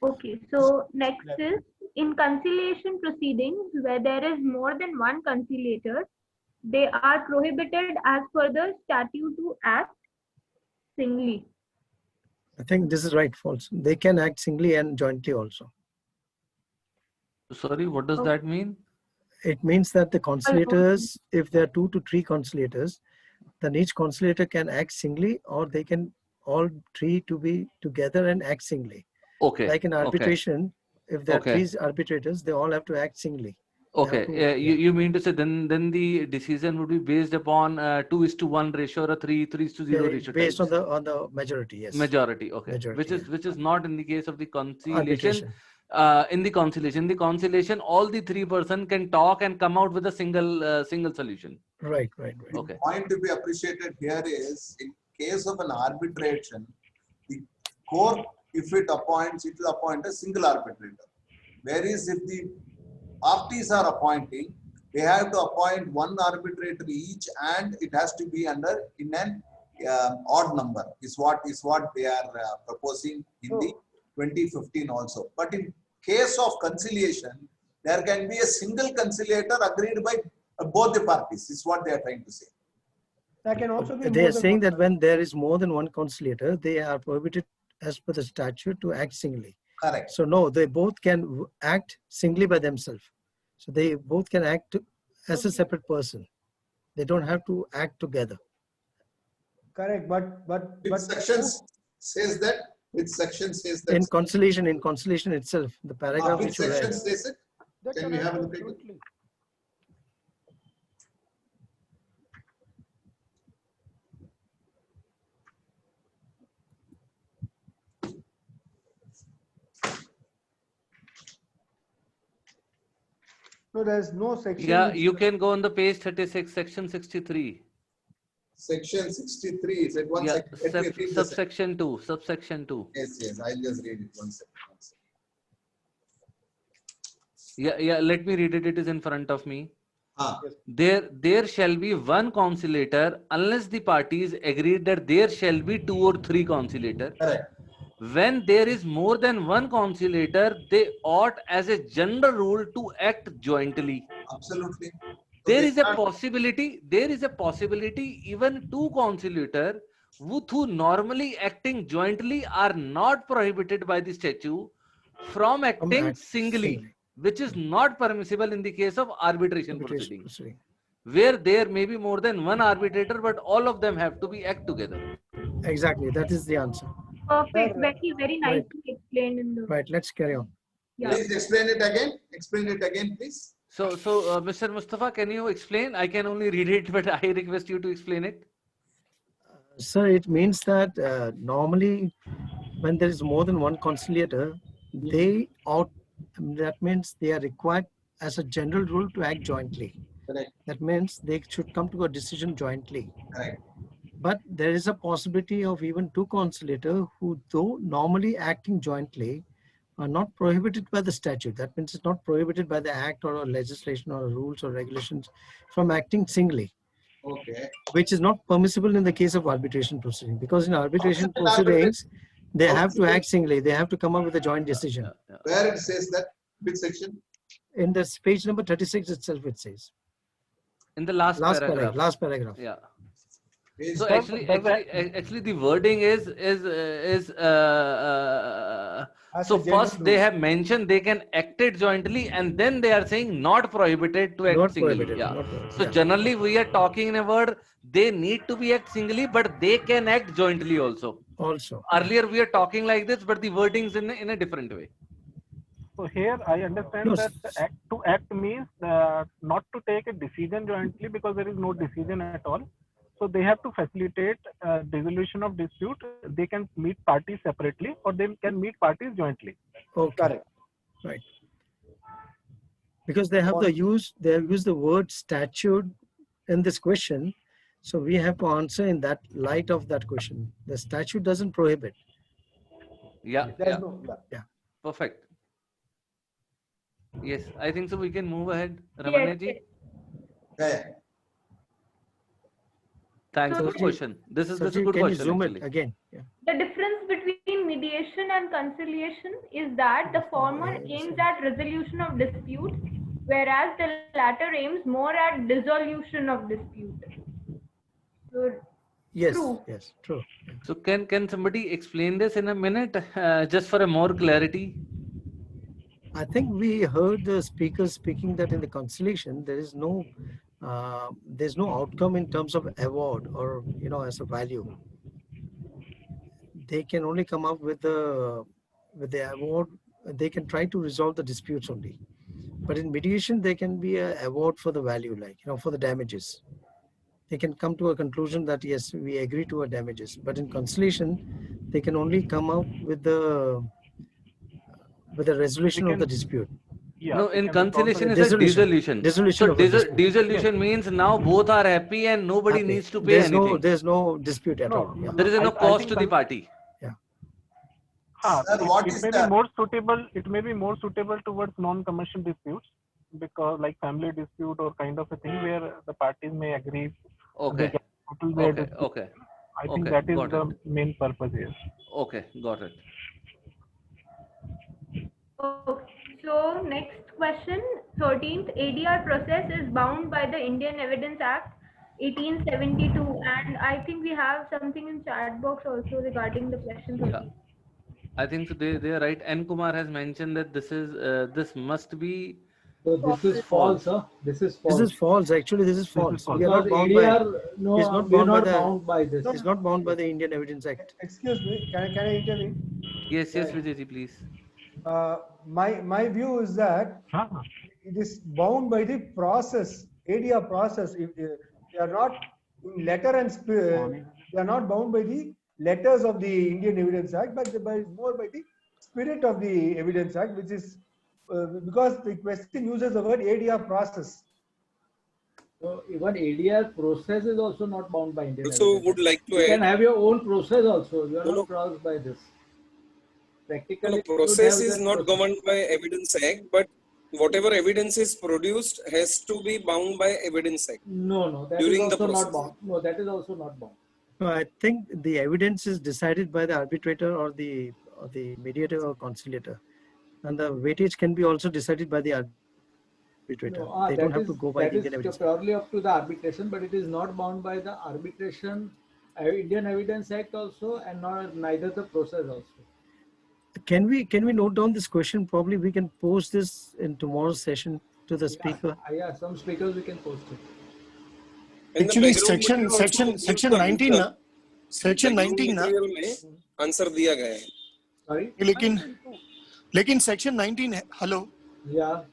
Okay, so next is in conciliation proceedings where there is more than one conciliator, they are prohibited as per the statute to act singly. I think this is right. False. They can act singly and jointly also. Sorry, what does that mean? It means that the conciliators, if there are 2 to 3 conciliators, then each conciliator can act singly, or they can all 3 to be together and act singly. Okay. Like in arbitration, if there are 3 arbitrators, they all have to act singly. Okay. You mean to say then the decision would be based upon 2:1 ratio or a 3:0 ratio? Based on the majority, yes. Majority, okay. Majority, Which is not in the case of the conciliation. Arbitration. In the conciliation, all the 3 person can talk and come out with a single solution. Right. Okay. The point to be appreciated here is, in case of an arbitration, the court, if it appoints, it will appoint a single arbitrator. Whereas if the parties are appointing, they have to appoint one arbitrator each, and it has to be in an odd number. Is what they are proposing in the 2015 also. But in case of conciliation, there can be a single conciliator agreed by both the parties. Is what they are trying to say. That can also be. They are saying that when there is more than one conciliator, they are prohibited as per the statute to act singly. Correct. So no, they both can act singly by themselves. So they both can act as a separate person. They don't have to act together. Correct, but Which section says that? Which section says that? In conciliation itself, the paragraph Which which you read. section says it? Can we have a look at it? No, there's no section. Yeah, which- you can go on the page 36, section 63. Section 63. Is it one Yeah, second? Let me read the section. subsection 2. Subsection 2. Yes, yes. I'll just read it. One second. One second. Yeah. Let me read it. It is in front of me. Ah. There shall be one conciliator unless the parties agree that there shall be 2 or 3 conciliators. Correct. When there is more than one conciliator, they ought as a general rule to act jointly. Absolutely. There is a possibility even 2 conciliators who normally acting jointly are not prohibited by the statute from acting singly, which is not permissible in the case of arbitration proceedings, where there may be more than one arbitrator, but all of them have to be act together. Exactly, that is the answer. Perfect. Very nicely explained in the. Right, let's carry on. Yeah. Please explain it again. Explain it again, please. So, Mr. Mustafa, can you explain? I can only read it, but I request you to explain it. Sir, it means that normally when there is more than one conciliator, they ought, that means they are required as a general rule to act jointly. Correct. That means they should come to a decision jointly. Correct. But there is a possibility of even 2 conciliators who, though normally acting jointly, are not prohibited by the statute. That means it's not prohibited by the act or legislation or rules or regulations from acting singly. Okay. Which is not permissible in the case of arbitration proceeding, because in arbitration proceedings, they have to act singly. They have to come up with a joint decision. Where it says that? Which section? In this page number 36 itself, it says. In the last paragraph. Last paragraph. Yeah. So actually, the wording is so first they have mentioned they can act it jointly, and then they are saying not prohibited to act singly. Yeah. So generally we are talking in a word, they need to be act singly, but they can act jointly also. Earlier we are talking like this, but the wording is in a different way. So here I understand that to act means not to take a decision jointly, because there is no decision at all. So they have to facilitate resolution of dispute. They can meet parties separately, or they can meet parties jointly. Oh, correct. Right. Because they have used the word statute in this question, so we have to answer in that light of that question. The statute doesn't prohibit. Yeah. Yeah. Perfect. Yes, I think so. We can move ahead, Ramanaji. Thanks. Good question. This is a good question. Zoom actually. it again? Yeah. The difference between mediation and conciliation is that the former aims at resolution of dispute, whereas the latter aims more at dissolution of dispute. So, Yes. true. Yes. True. So can somebody explain this in a minute, just for a more clarity? I think we heard the speaker speaking that in the conciliation there's no outcome in terms of award or as a value. They can only come up with the award. They can try to resolve the disputes only. But in mediation, there can be an award for the value, like for the damages. They can come to a conclusion that yes, we agree to our damages. But in conciliation, they can only come out with the resolution of the dispute. No, in conciliation is a dissolution. Dissolution So of the dispute. dissolution means now both are happy and nobody needs to pay anything. There's no dispute at all. Yeah. There is no cost to the party. It may be more suitable. It may be more suitable towards non-commercial disputes, because like family dispute or kind of a thing where the parties may agree. Okay. Okay. I think that is the main purpose here. Okay, got it. Okay. So next question, 13th, ADR process is bound by the Indian Evidence Act 1872, and I think we have something in chat box also regarding the question 13. I think so they are right. N. Kumar has mentioned that this must be. So this is false, huh? This is false. This is false. Actually, this is false. false. We are not Because bound ADR, no, it's not we are bound not bound by this. It's not bound by the Indian Evidence Act. Excuse me, can I intervene? Yes, Vijayji, please. My view is that it is bound by the process, ADR process. If they are not in letter and spirit, they are not bound by the letters of the Indian Evidence Act, but more by the spirit of the Evidence Act, which is because the question uses the word ADR process. So even ADR process is also not bound by Indian Also Evidence would Act. like to You can add- have your own process also. You are No, not crossed by this. Practically, No, you should process have is that not process. governed by Evidence Act, but whatever evidence is produced has to be bound by Evidence Act. No, that is during the also not process. bound. No, that is also not bound. No, I think the evidence is decided by the arbitrator or the mediator or conciliator, and the weightage can be also decided by the arbitrator. No, They don't have to go by that the is Indian evidence. purely up to the arbitration, but it is not bound by the arbitration, Indian Evidence Act also, and neither the process also. Can we note down this question? Probably we can post this in tomorrow's session to the speaker. Yeah, some speakers we can post it. And the Actually, background material also section gives the 19 answer. ना section Background 19 ना material में answer दिया गया है. Sorry? लेकिन section 19 है, hello. Yeah.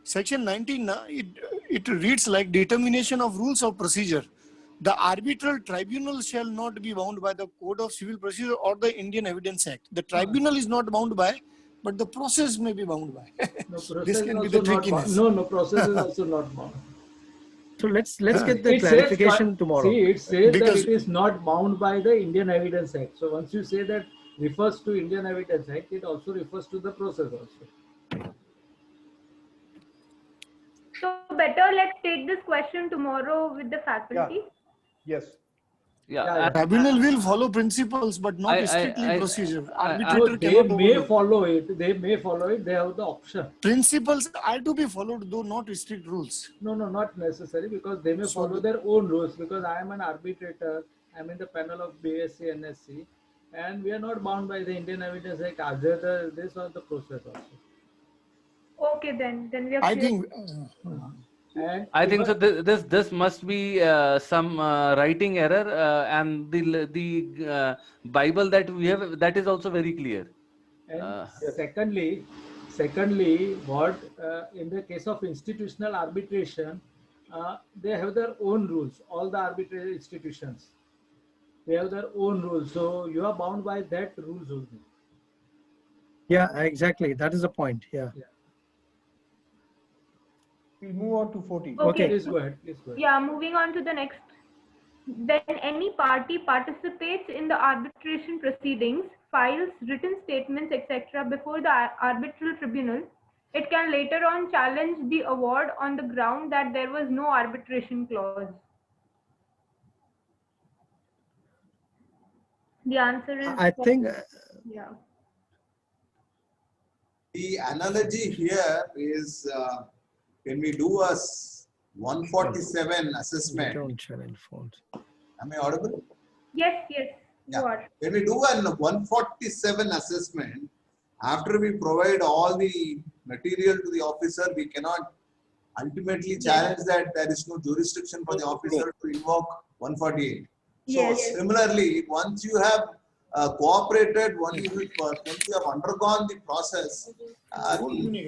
Section 19 ना it reads like determination of rules of procedure. The arbitral tribunal shall not be bound by the Code of Civil Procedure or the Indian Evidence Act. The tribunal is not bound by, but the process may be bound by. No, process This is can be also the not trickiness. bound. No, process is also not bound. So let's get the It clarification says, tomorrow. See, it says Because- that it is not bound by the Indian Evidence Act. So once you say that refers to Indian Evidence Act, it also refers to the process also. So better let's take this question tomorrow with the faculty. Yes. Yeah. Tribunal will follow principles, but not strictly procedure. Arbitrator They cannot may overlook. follow it. They may follow it. They have the option. Principles are to be followed, though not strict rules. No, not necessary, because they may follow their own rules. Because I am an arbitrator, I am in the panel of BSc, NSC, and we are not bound by the Indian Evidence Act, either this or the process also. Okay, then we are I clear. think And I think so. This must be some writing error, and the Bible that we have, that is also very clear. And secondly, what in the case of institutional arbitration, they have their own rules. All the arbitration institutions, they have their own rules. So you are bound by that rules only. Yeah, exactly. That is the point. Yeah. We'll move on to 14. Okay. Please go ahead. Yeah, moving on to the next. When any party participates in the arbitration proceedings, files written statements, etc. before the arbitral tribunal, it can later on challenge the award on the ground that there was no arbitration clause. The answer is I think yeah. The analogy here is when we do a 147 assessment. Don't challenge fault. Am I audible? Yes, you are. When we do a 147 assessment, after we provide all the material to the officer, we cannot ultimately challenge that there is no jurisdiction for the officer to invoke 148. So similarly, once you have cooperated, once you have undergone the process,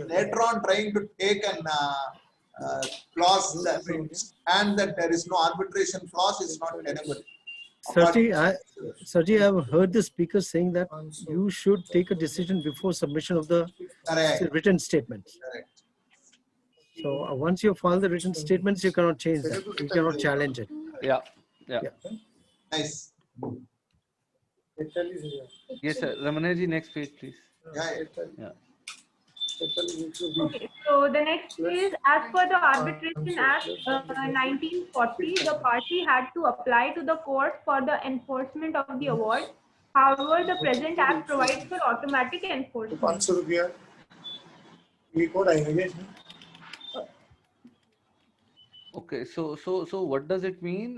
later on trying to take an clause and that there is no arbitration clause is not tenable. Sarji, I have heard the speaker saying that you should take a decision before submission of the written statements. Correct. So once you file the written statements, you cannot change that. You cannot challenge it. Yeah. Nice. Yes, sir. Ramanuji, next page, please. Yeah. Okay, so the next is, as per the Arbitration Act 1940, the party had to apply to the court for the enforcement of the award. However, the present act provides for automatic enforcement. ₹500 ये code आएगा क्या इसमें? Okay, so what does it mean?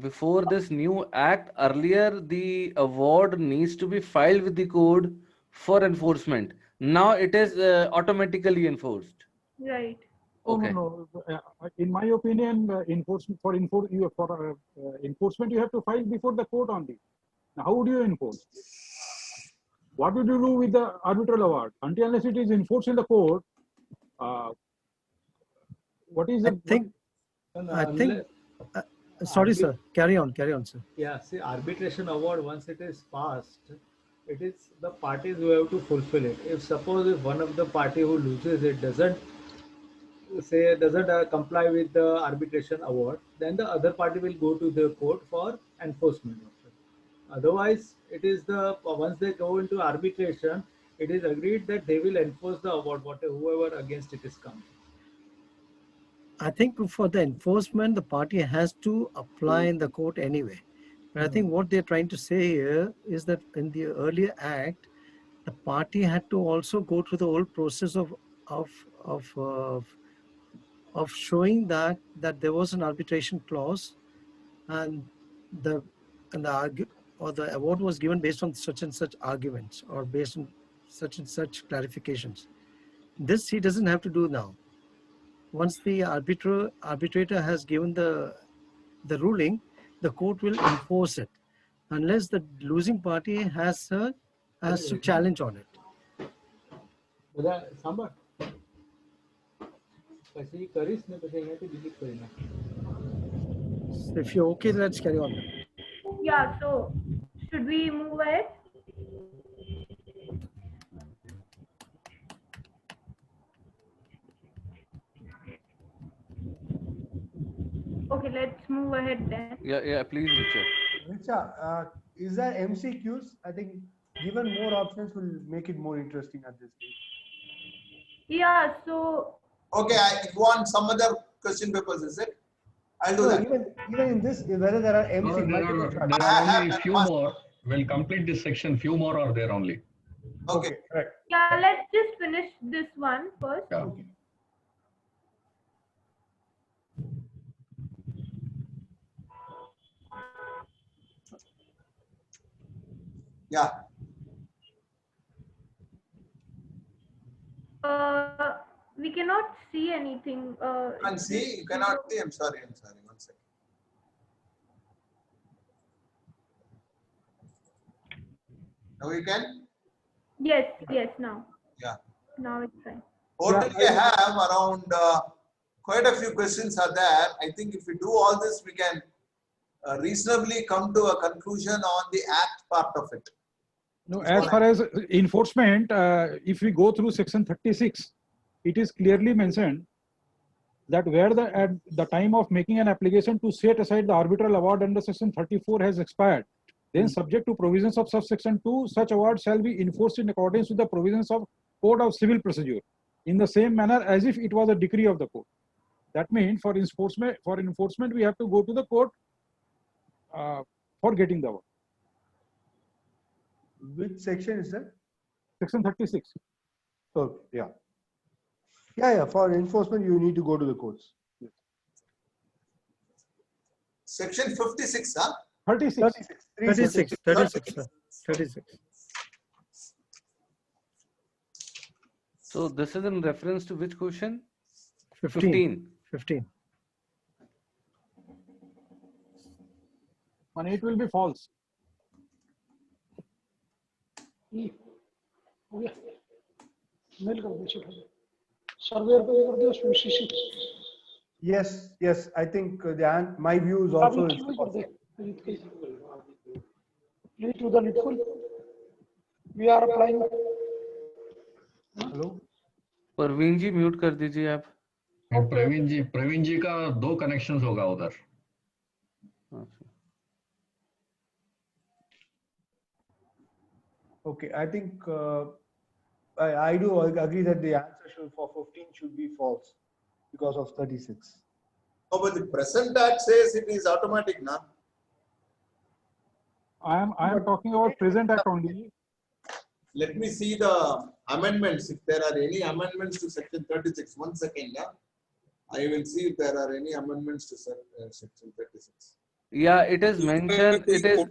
Before this new act, earlier the award needs to be filed with the code for enforcement. Now it is automatically enforced. Right. Okay. No. In my opinion, enforcement you have to file before the court only. Now, how would you enforce? What would you do with the arbitral award? Unless it is enforced in the court, what is the? I think. Sorry, sir. Carry on, sir. Yeah. See, arbitration award, once it is passed, it is the parties who have to fulfill it. If suppose if one of the party who loses it doesn't comply with the arbitration award, then the other party will go to the court for enforcement of it. Otherwise, it is the once they go into arbitration, it is agreed that they will enforce the award, whatever whoever against it is coming. I think for the enforcement, the party has to apply in the court anyway. But I think what they're trying to say here is that in the earlier act, the party had to also go through the whole process of showing that there was an arbitration clause, and the award was given based on such and such arguments or based on such and such clarifications. This he doesn't have to do now. Once the arbitrator has given the ruling, the court will enforce it, unless the losing party has to challenge on it. So if you're okay, let's carry on. Yeah, so should we move ahead? Okay, let's move ahead then. Yeah, please, Richa. Richa, is there MCQs? I think given more options will make it more interesting at this stage. Yeah, so. Okay, I want some other question papers, is it? I'll do that. Even in this, whether there are MCQs. There are only a few more. We'll complete this section. Few more are there only. Okay. Right. Yeah, let's just finish this one first. Yeah. Okay. Yeah. We cannot see anything. You can see, you cannot see. I'm sorry. 1 second. Now you can? Yes, now. Yeah. Now it's fine. Total we have around quite a few questions are there. I think if we do all this, we can reasonably come to a conclusion on the act part of it. No, as far as enforcement, if we go through section 36, it is clearly mentioned that where at the time of making an application to set aside the arbitral award under section 34 has expired, then subject to provisions of subsection 2, such award shall be enforced in accordance with the provisions of Code of Civil Procedure in the same manner as if it was a decree of the court. That means for enforcement, we have to go to the court for getting the award. Which section is that? Section 36. Okay, yeah. Yeah, for enforcement, you need to go to the courts. Section 56, huh? 36. 36. So this is in reference to which question? 15. And it will be false. Yes, I think my view is also. Please do the needful. We are applying. Hello. Parveen ji mute कर दीजिए आप. और प्रवीण जी का 2 connections होगा उधर. Okay, I think I do agree that the answer for 15 should be false because of 36. Oh, but the present act says it is automatic, na? I am talking about present act only. Let me see the amendments. If there are any amendments to section 36, 1 second, yeah. I will see if there are any amendments to section 36. Yeah, it is mentioned. It is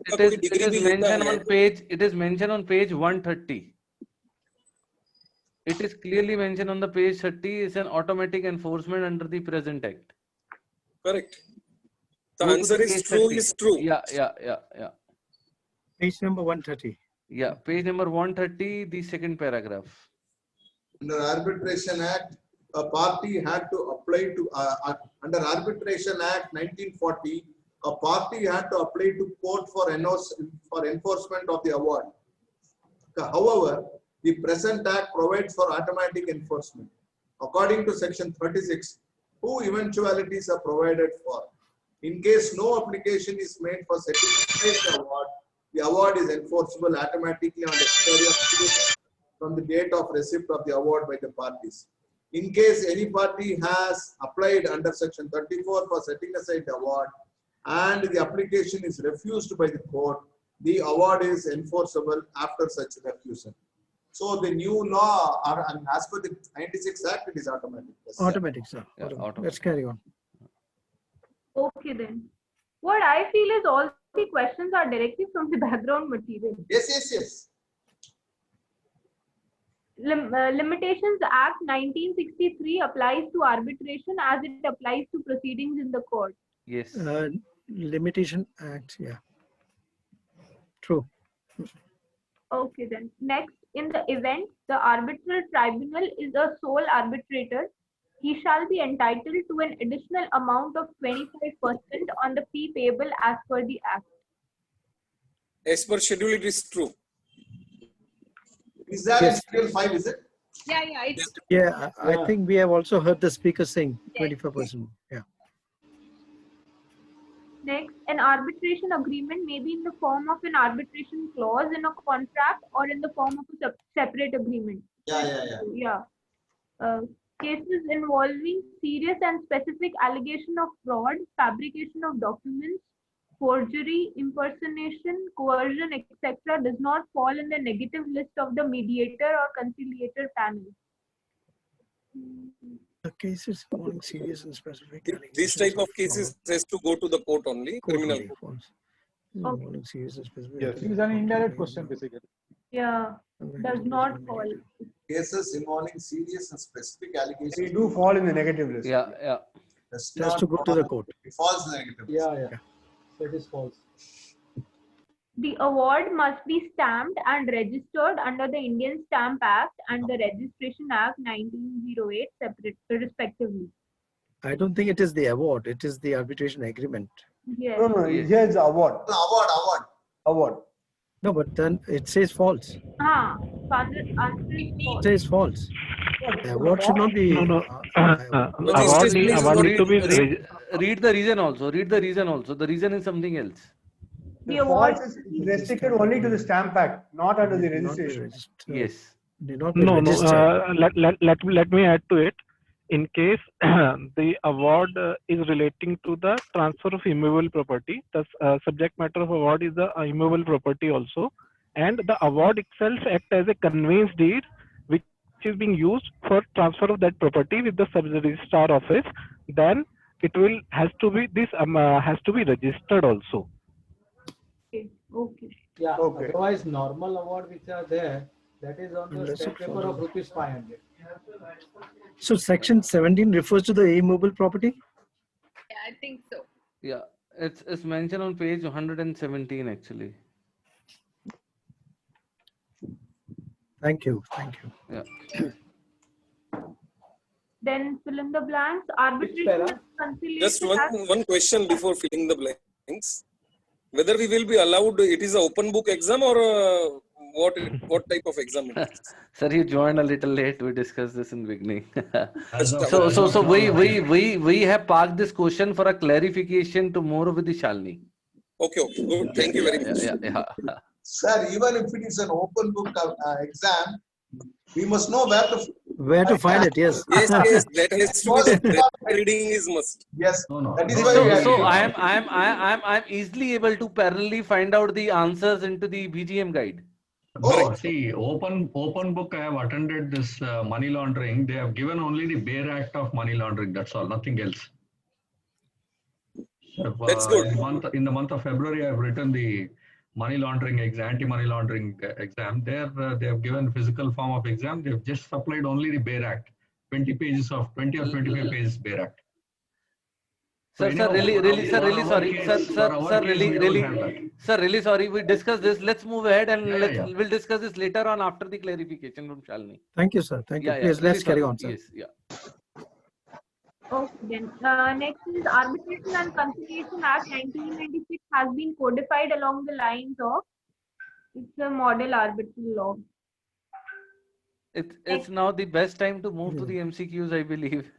mentioned on page. It is mentioned on page 130. It is clearly mentioned on the page 30. It's an automatic enforcement under the present act. Correct. The answer is true. Is true. Yeah. Page number 130. Yeah, page number 130, the second paragraph. Under Arbitration Act, a party had to apply to under Arbitration Act 1940. A party had to apply to court for enforcement of the award. However, the present act provides for automatic enforcement. According to section 36, two eventualities are provided for. In case no application is made for setting the award is enforceable automatically on the expiry of period from the date of receipt of the award by the parties. In case any party has applied under section 34 for setting aside the award and the application is refused by the court, the award is enforceable after such refusal. So the new law, as per the 96 Act, it is automatic. Yes, Automatic, sir. Yeah, automatic. Let's carry on. Okay then. What I feel is all the questions are directly from the background material. Yes. Limitations Act 1963 applies to arbitration as it applies to proceedings in the court. Yes. Limitation Act, yeah. True. Okay then. Next, in the event the arbitral tribunal is a sole arbitrator, he shall be entitled to an additional amount of 25% on the fee payable as per the Act. As per schedule, it is true. Is that Yes. in Schedule 5, is it? Yeah, it's true. Yeah, I think we have also heard the speaker saying 25%. Yeah. Next, an arbitration agreement may be in the form of an arbitration clause in a contract or in the form of a separate agreement. Yeah. Cases involving serious and specific allegation of fraud, fabrication of documents, forgery, impersonation, coercion, etc. does not fall in the negative list of the mediator or conciliator panel. The cases involving serious and specific. This type of cases has to go to the court only, criminal court. Involving serious and specific. Yes, it is an indirect question basically. Yeah, does not fall. Cases involving serious and specific allegations. They do fall in the negative list. Yeah. Does It has not to go to fall- the court. It falls in the negative list. Yeah. So it is false. The award must be stamped and registered under the Indian Stamp Act and the Registration Act 1908 separate, respectively. I don't think it is the award, it is the arbitration agreement. Yes. No, here is the award. Award. No, but then it says false. It says false. The award should not be. Award need to be read the reason also. The reason is something else. The award is restricted only to the Stamp Act, not under the registration. Yes. No. Let me add to it. In case the award is relating to the transfer of immovable property, the subject matter of award is the immovable property also, and the award itself acts as a conveyance deed which is being used for transfer of that property with the sub-registrar office. Then it has to be registered also. Okay. Yeah. Okay. Otherwise, normal award which are there, that is on the Unless stamp it paper follows. of rupees 500. So section 17 refers to the immovable property? Yeah, I think so. Yeah, it's mentioned on page 117 actually. Thank you. Yeah. Then fill in the blanks. Arbitration and conciliation. Just one question before filling the blanks. Whether we will be allowed, it is an open book exam or what type of exam it is? Sir, you joined a little late. We discussed this in the beginning. So So we have parked this question for a clarification tomorrow with the Shalini. Okay, good. Thank you very much. Yeah. Sir, even if it is an open book exam, we must know Where to find it, yes. Yes, that has to be that reading is must. Yes, that is why So, we are so reading. I'm easily able to parallelly find out the answers into the BGM guide. Correct. See, open book. I have attended this money laundering. They have given only the bare act of money laundering. That's all. Nothing else. That's good. In the month of February, I have written the money laundering exam, anti-money laundering exam. There, they have given physical form of exam. They have just supplied only the bare act. 20 or 25 pages bare act. Sir, really sorry. We discussed this. Let's move ahead and we'll discuss this later on after the clarification from Shalini. Thank you, sir. Thank you. Yeah, Please, let's carry on, sir. Yes, yeah. Okay, then next is Arbitration and Conciliation Act 1996 has been codified along the lines of it's a model arbitral law. It's now the best time to move to the MCQs, I believe.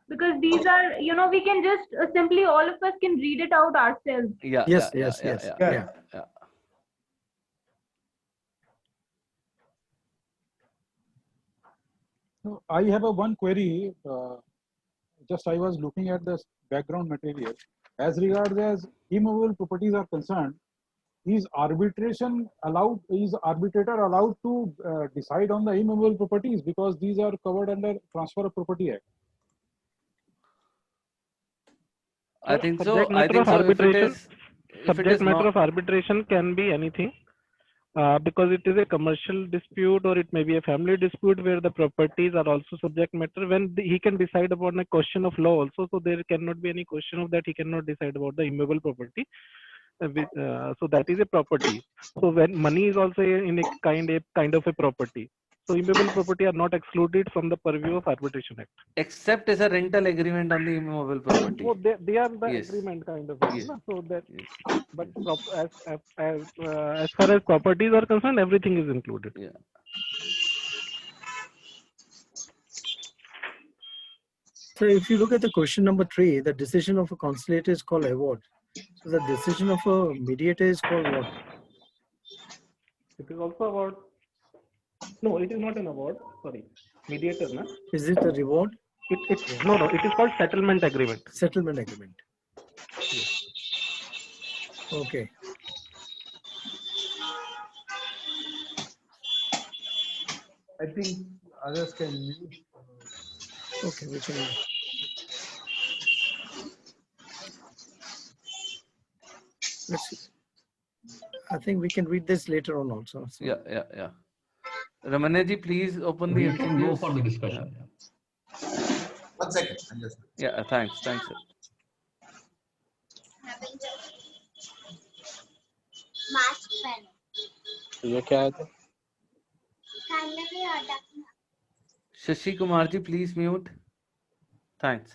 Because these are, we can just simply, all of us can read it out ourselves. Yeah. Yes, Yeah. yes, Yeah. yes. Yeah. Yeah. Yeah. So I have a one query. Just I was looking at the background material. As regards as immovable properties are concerned, is arbitration allowed? Is arbitrator allowed to decide on the immovable properties, because these are covered under Transfer of Property Act? I think so. Subject I matter think of so. arbitration. If it Subject is matter not, of arbitration can be anything. Because it is a commercial dispute, or it may be a family dispute where the properties are also subject matter. When he can decide upon a question of law also, so there cannot be any question of that he cannot decide about the immovable property. So that is a property. So when money is also in a kind of a property. So immovable property are not excluded from the purview of Arbitration Act. except as a rental agreement on the immovable property. Oh, they are the Yes. agreement kind of. Yes. So that, but as far as properties are concerned, everything is included. Yeah. So if you look at the question number 3, the decision of a conciliator is called award. So the decision of a mediator is called what? It is also about. No, it is not an award. Sorry, mediator, na? Is it a reward? No. It is called settlement agreement. Settlement agreement. Okay. I think others can mute. Okay, we can. Let's see. I think we can read this later on also. So. Yeah. Ramaneji, please open We the can go MCQs. for the discussion. 1 second. I'm just. Yeah. Thanks. Sir. ये क्या है? Shashi Kumar ji, please mute. Thanks.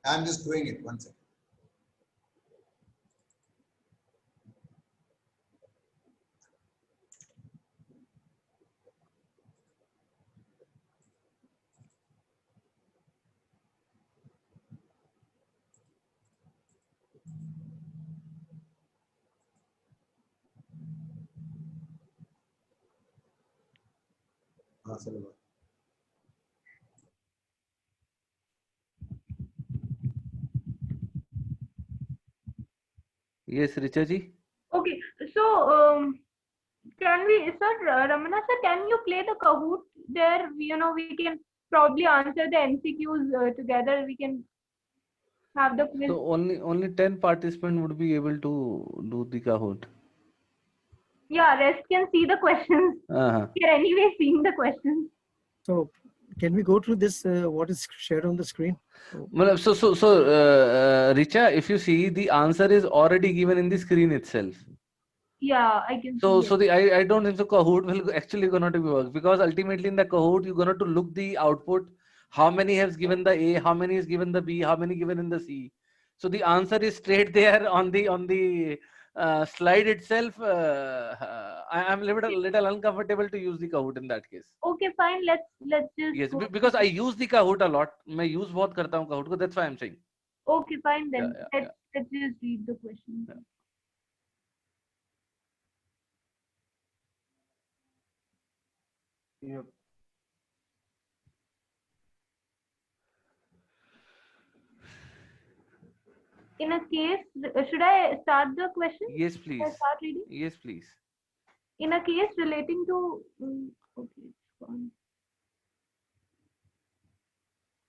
I'm just doing it. 1 second. Yes, Richa ji. Okay, so can we, sir, Ramana sir, can you play the Kahoot there? We can probably answer the MCQs together. We can have the quiz. So only 10 participants would be able to do the Kahoot. Yeah, rest can see the questions. We are anyway seeing the questions. So can we go through this? What is shared on the screen? So, Richa, if you see, the answer is already given in the screen itself. Yeah, I can So, see. I don't think so Kahoot will actually gonna to work, because ultimately in the Kahoot you're gonna to look the output, how many has given the A, how many is given the B, how many given in the C. So the answer is straight there on the slide itself. I'm a little uncomfortable to use the Kahoot in that case. Okay, fine. Let's just. Yes, because I use the Kahoot a lot. मैं use बहुत करता हूँ Kahoot को. That's why I'm saying. Okay, fine then. Yeah. Let's just read the question. Yeah. Yep. In a case, should I start the question? Yes, please. Should I start reading? Yes, please. In a case relating to, okay, it's gone.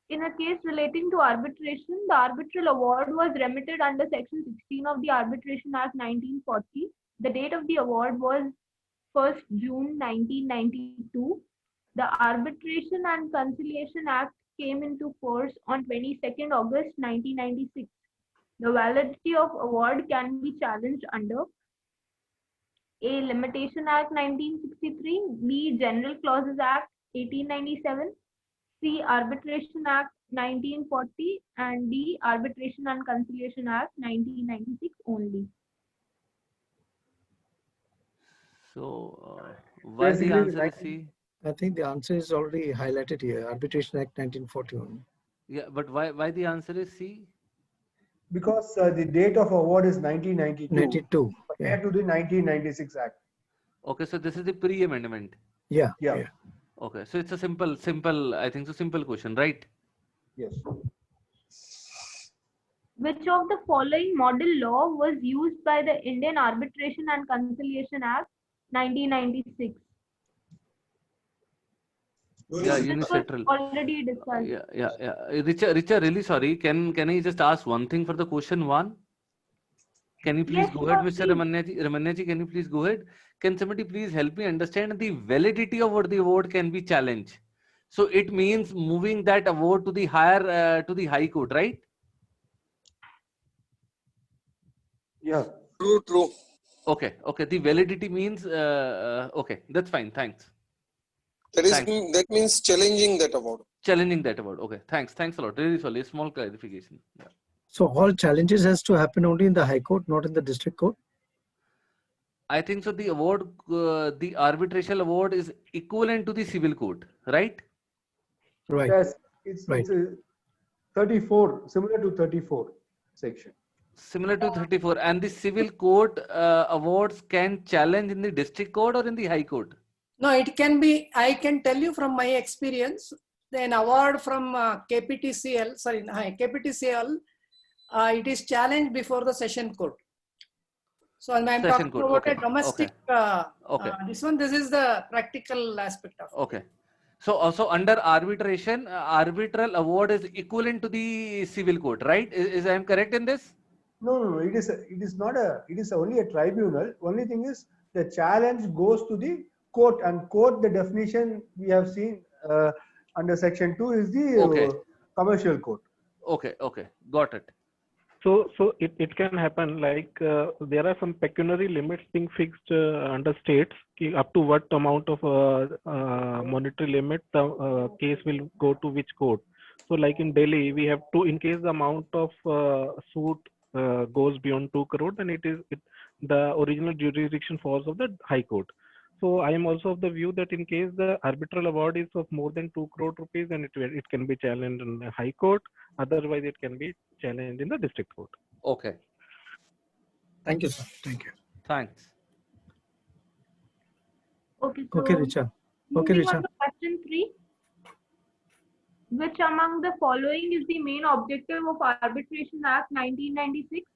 In a case relating to arbitration, the arbitral award was remitted under Section 16 of the Arbitration Act 1940. The date of the award was 1st June 1992. The Arbitration and Conciliation Act came into force on 22nd August 1996. The validity of award can be challenged under A. Limitation Act 1963, B. General Clauses Act 1897, C. Arbitration Act 1940, and D. Arbitration and Conciliation Act 1996 only. So, why the answer is C? I think the answer is already highlighted here. Arbitration Act 1941. Yeah, but why the answer is C? Because the date of award is 1992. 92. Compared to the 1996 Act. Okay, so this is the pre-amendment. Yeah. Yeah. Okay, so it's a simple, I think so simple question, right? Yes. Which of the following model law was used by the Indian Arbitration and Conciliation Act 1996? Yeah, This was unilateral. already discussed. Yeah. Richa, really sorry. Can I just ask one thing for the question one? Can you please Yes, go ahead, sure, Mr. Ramanya ji, can you please go ahead? Can somebody please help me understand the validity of what the award can be challenged? So it means moving that award to the higher, to the High Court, right? Yeah. True. Okay. The validity means, okay, that's fine. Thanks. That means challenging that award. Challenging that award. Okay, thanks a lot. Really sorry. Small clarification. Yeah. So all challenges has to happen only in the High Court, not in the District Court? I think so. The award, the arbitration award is equivalent to the civil court, right? Right. Yes, it's 34, similar to 34 section. Similar to 34. And the civil court awards can challenge in the district court or in the High Court? No, it can be, I can tell you from my experience, an award from KPTCL, it is challenged before the session court. So I'm talking about a domestic, this is the practical aspect of it. Okay. So also under arbitration, arbitral award is equivalent to the civil court, right? Is I am correct in this? No, it is not it is only a tribunal. Only thing is the challenge goes to the court, and court, the definition we have seen under section 2 is the commercial court. Okay, got it. So it can happen like there are some pecuniary limits being fixed under states, up to what amount of monetary limit the case will go to which court. So like in Delhi, we have to, in case the amount of suit goes beyond 2 crore, then the original jurisdiction falls of the High Court. So I am also of the view that in case the arbitral award is of more than 2 crore rupees, then it can be challenged in the High Court. Otherwise, it can be challenged in the District Court. Okay. Thank you, sir. Thank you. Thanks. Okay, so Okay, Richa. moving on to question 3. Which among the following is the main objective of Arbitration Act 1996?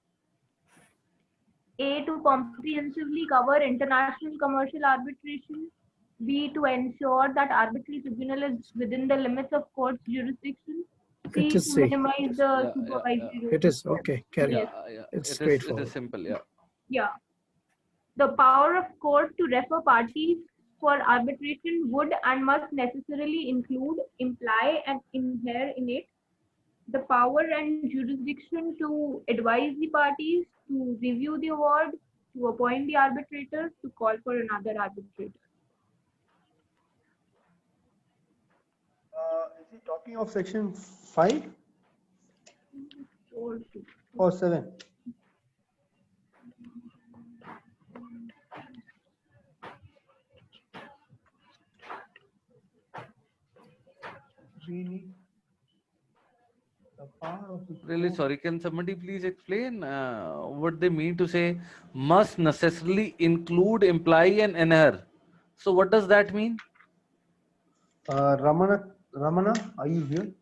A. To comprehensively cover international commercial arbitration. B. To ensure that arbitral tribunal is within the limits of court's jurisdiction. C. To minimize the supervisory role. It is okay. Carry on. It's straightforward. It is simple. Yeah. Yeah. The power of court to refer parties for arbitration would and must necessarily include, imply, and inhere in it the power and jurisdiction to advise the parties, to review the award, to appoint the arbitrator, to call for another arbitrator. Is he talking of section 5 or 7? Really sorry. Can somebody please explain what they mean to say must necessarily include, imply, and inhere? So what does that mean? Ramana, are you here?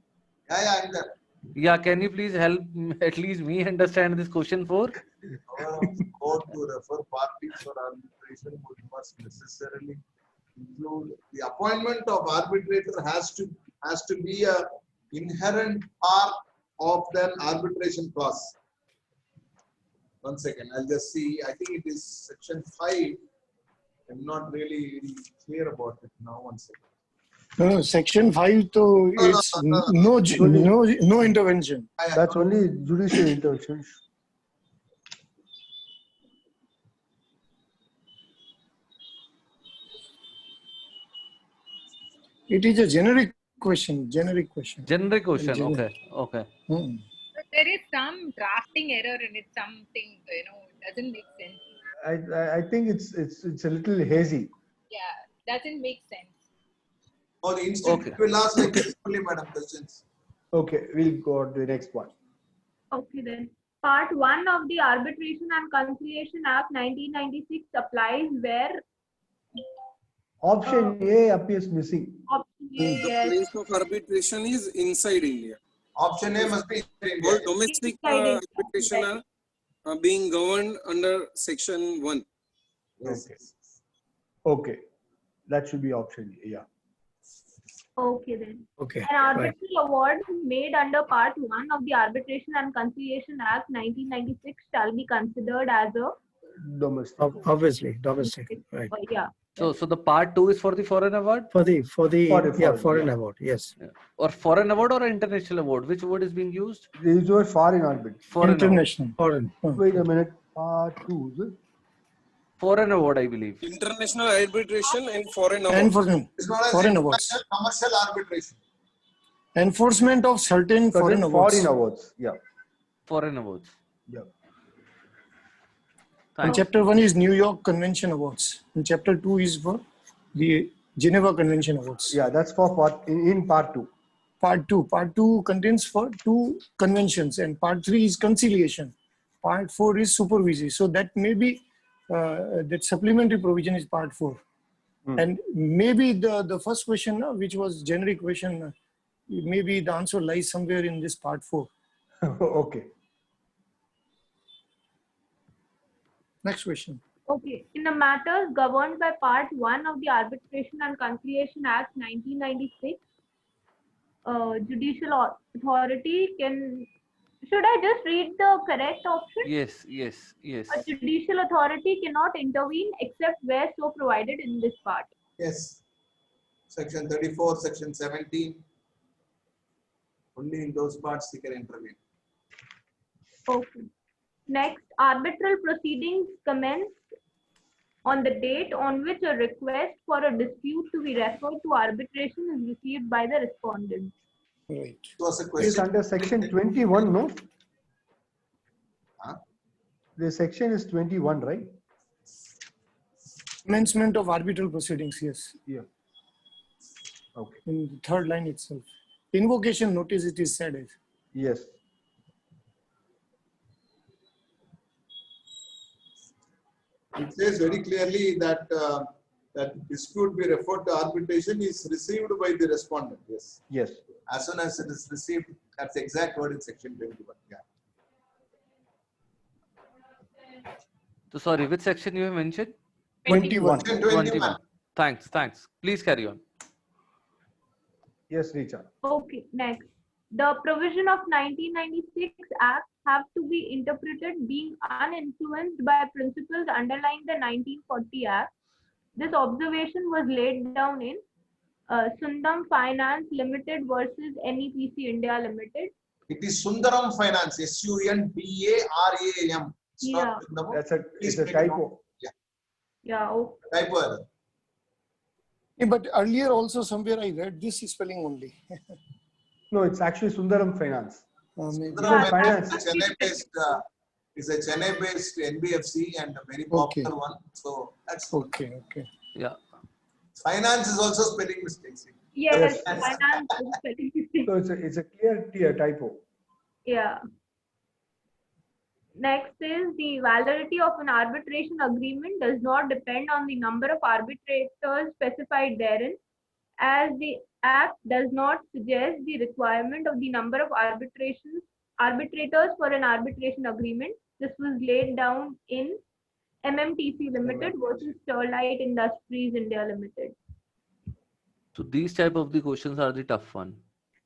Yeah, I'm there. Yeah, can you please help at least me understand this question 4? Court to refer parties for arbitration must necessarily include the appointment of arbitrator has to be a inherent part of the arbitration clause. 1 second, I'll just see. I think it is section 5. I'm not really clear about it now. 1 second. No, section 5 to it's no intervention. That's only judicial intervention. It is a generic question. Generic question. Generic question. Generic. Okay. Okay. But there is some drafting error in it. Something it doesn't make sense. I think it's a little hazy. Yeah, doesn't make sense. Oh, the institute will ask like this only, madam, questions. Okay, we'll go to the next one. Okay then. Part 1 of the Arbitration and Conciliation Act 1996 applies where Option A appears missing. option A, The yes. place of arbitration is inside India. Option A must be All domestic arbitration are being governed under Section 1. Okay. Okay. That should be option A. Yeah. Okay then. Okay. An arbitral award made under Part 1 of the Arbitration and Conciliation Act 1996 shall be considered as a Domestic. Obviously, domestic. Right. yeah. So the part 2 is for the foreign award? For the Foreign, foreign yeah. award. Yes. Yeah. Or foreign award or international award? Which word is being used? These were foreign arbit. Foreign International. Foreign. Wait a minute. Part 2, is it? Foreign award, I believe. International arbitration and foreign award. Enforcement. It's not as Foreign awards. commercial arbitration. Enforcement of certain foreign awards. Foreign awards. Yeah. Foreign awards. Yeah. And chapter 1 is New York Convention Awards. And chapter 2 is for the Geneva Convention Awards. Yeah, that's for part in part 2. Part 2. Part 2 contains for 2 conventions, and part 3 is conciliation. Part 4 is supervisory. So that may be that supplementary provision is part 4. And maybe the first question, which was generic question, maybe the answer lies somewhere in this part 4. Okay. Next question. Okay. In the matters governed by Part 1 of the Arbitration and Conciliation Act 1996, judicial authority can... Should I just read the correct option? Yes, yes, yes. A judicial authority cannot intervene except where so provided in this part. Yes. Section 34, section 17. Only in those parts they can intervene. Okay. Next, arbitral proceedings commence on the date on which a request for a dispute to be referred to arbitration is received by the respondent. Right. It's under section 21, no? The section is 21, right? Commencement of arbitral proceedings, yes. Yeah. Okay. In the third line itself. Invocation notice, it is said. Yes. It says very clearly that that dispute be referred to arbitration is received by the respondent. Yes. Yes. As soon as it is received, that's the exact word in section 21. Yeah. So sorry, which section you have mentioned? 21. 21. Thanks. Please carry on. Yes, Richa. Okay, next. The provision of 1996 Act have to be interpreted being uninfluenced by principles underlying the 1940 Act. This observation was laid down in Sundaram Finance Limited versus NEPC India Limited. It is Sundaram Finance, SUNDARAM. It's Yeah. not It's a typo. Yeah. Yeah. Okay. Typo error. Yeah, but earlier also somewhere I read this spelling only. No, it's actually Sundaram Finance. Maybe. Sundaram Finance. is a Chennai-based NBFC and a very popular one. So that's okay. Yeah. Finance is also spelling mistakes. Yes. Finance is spelling mistake. So it's a clear typo. Yeah. Next is the validity of an arbitration agreement does not depend on the number of arbitrators specified therein, as the Act does not suggest the requirement of the number of arbitrators for an arbitration agreement. This was laid down in MMTC Limited versus Sterlite Industries India Limited. So these type of the questions are the tough one.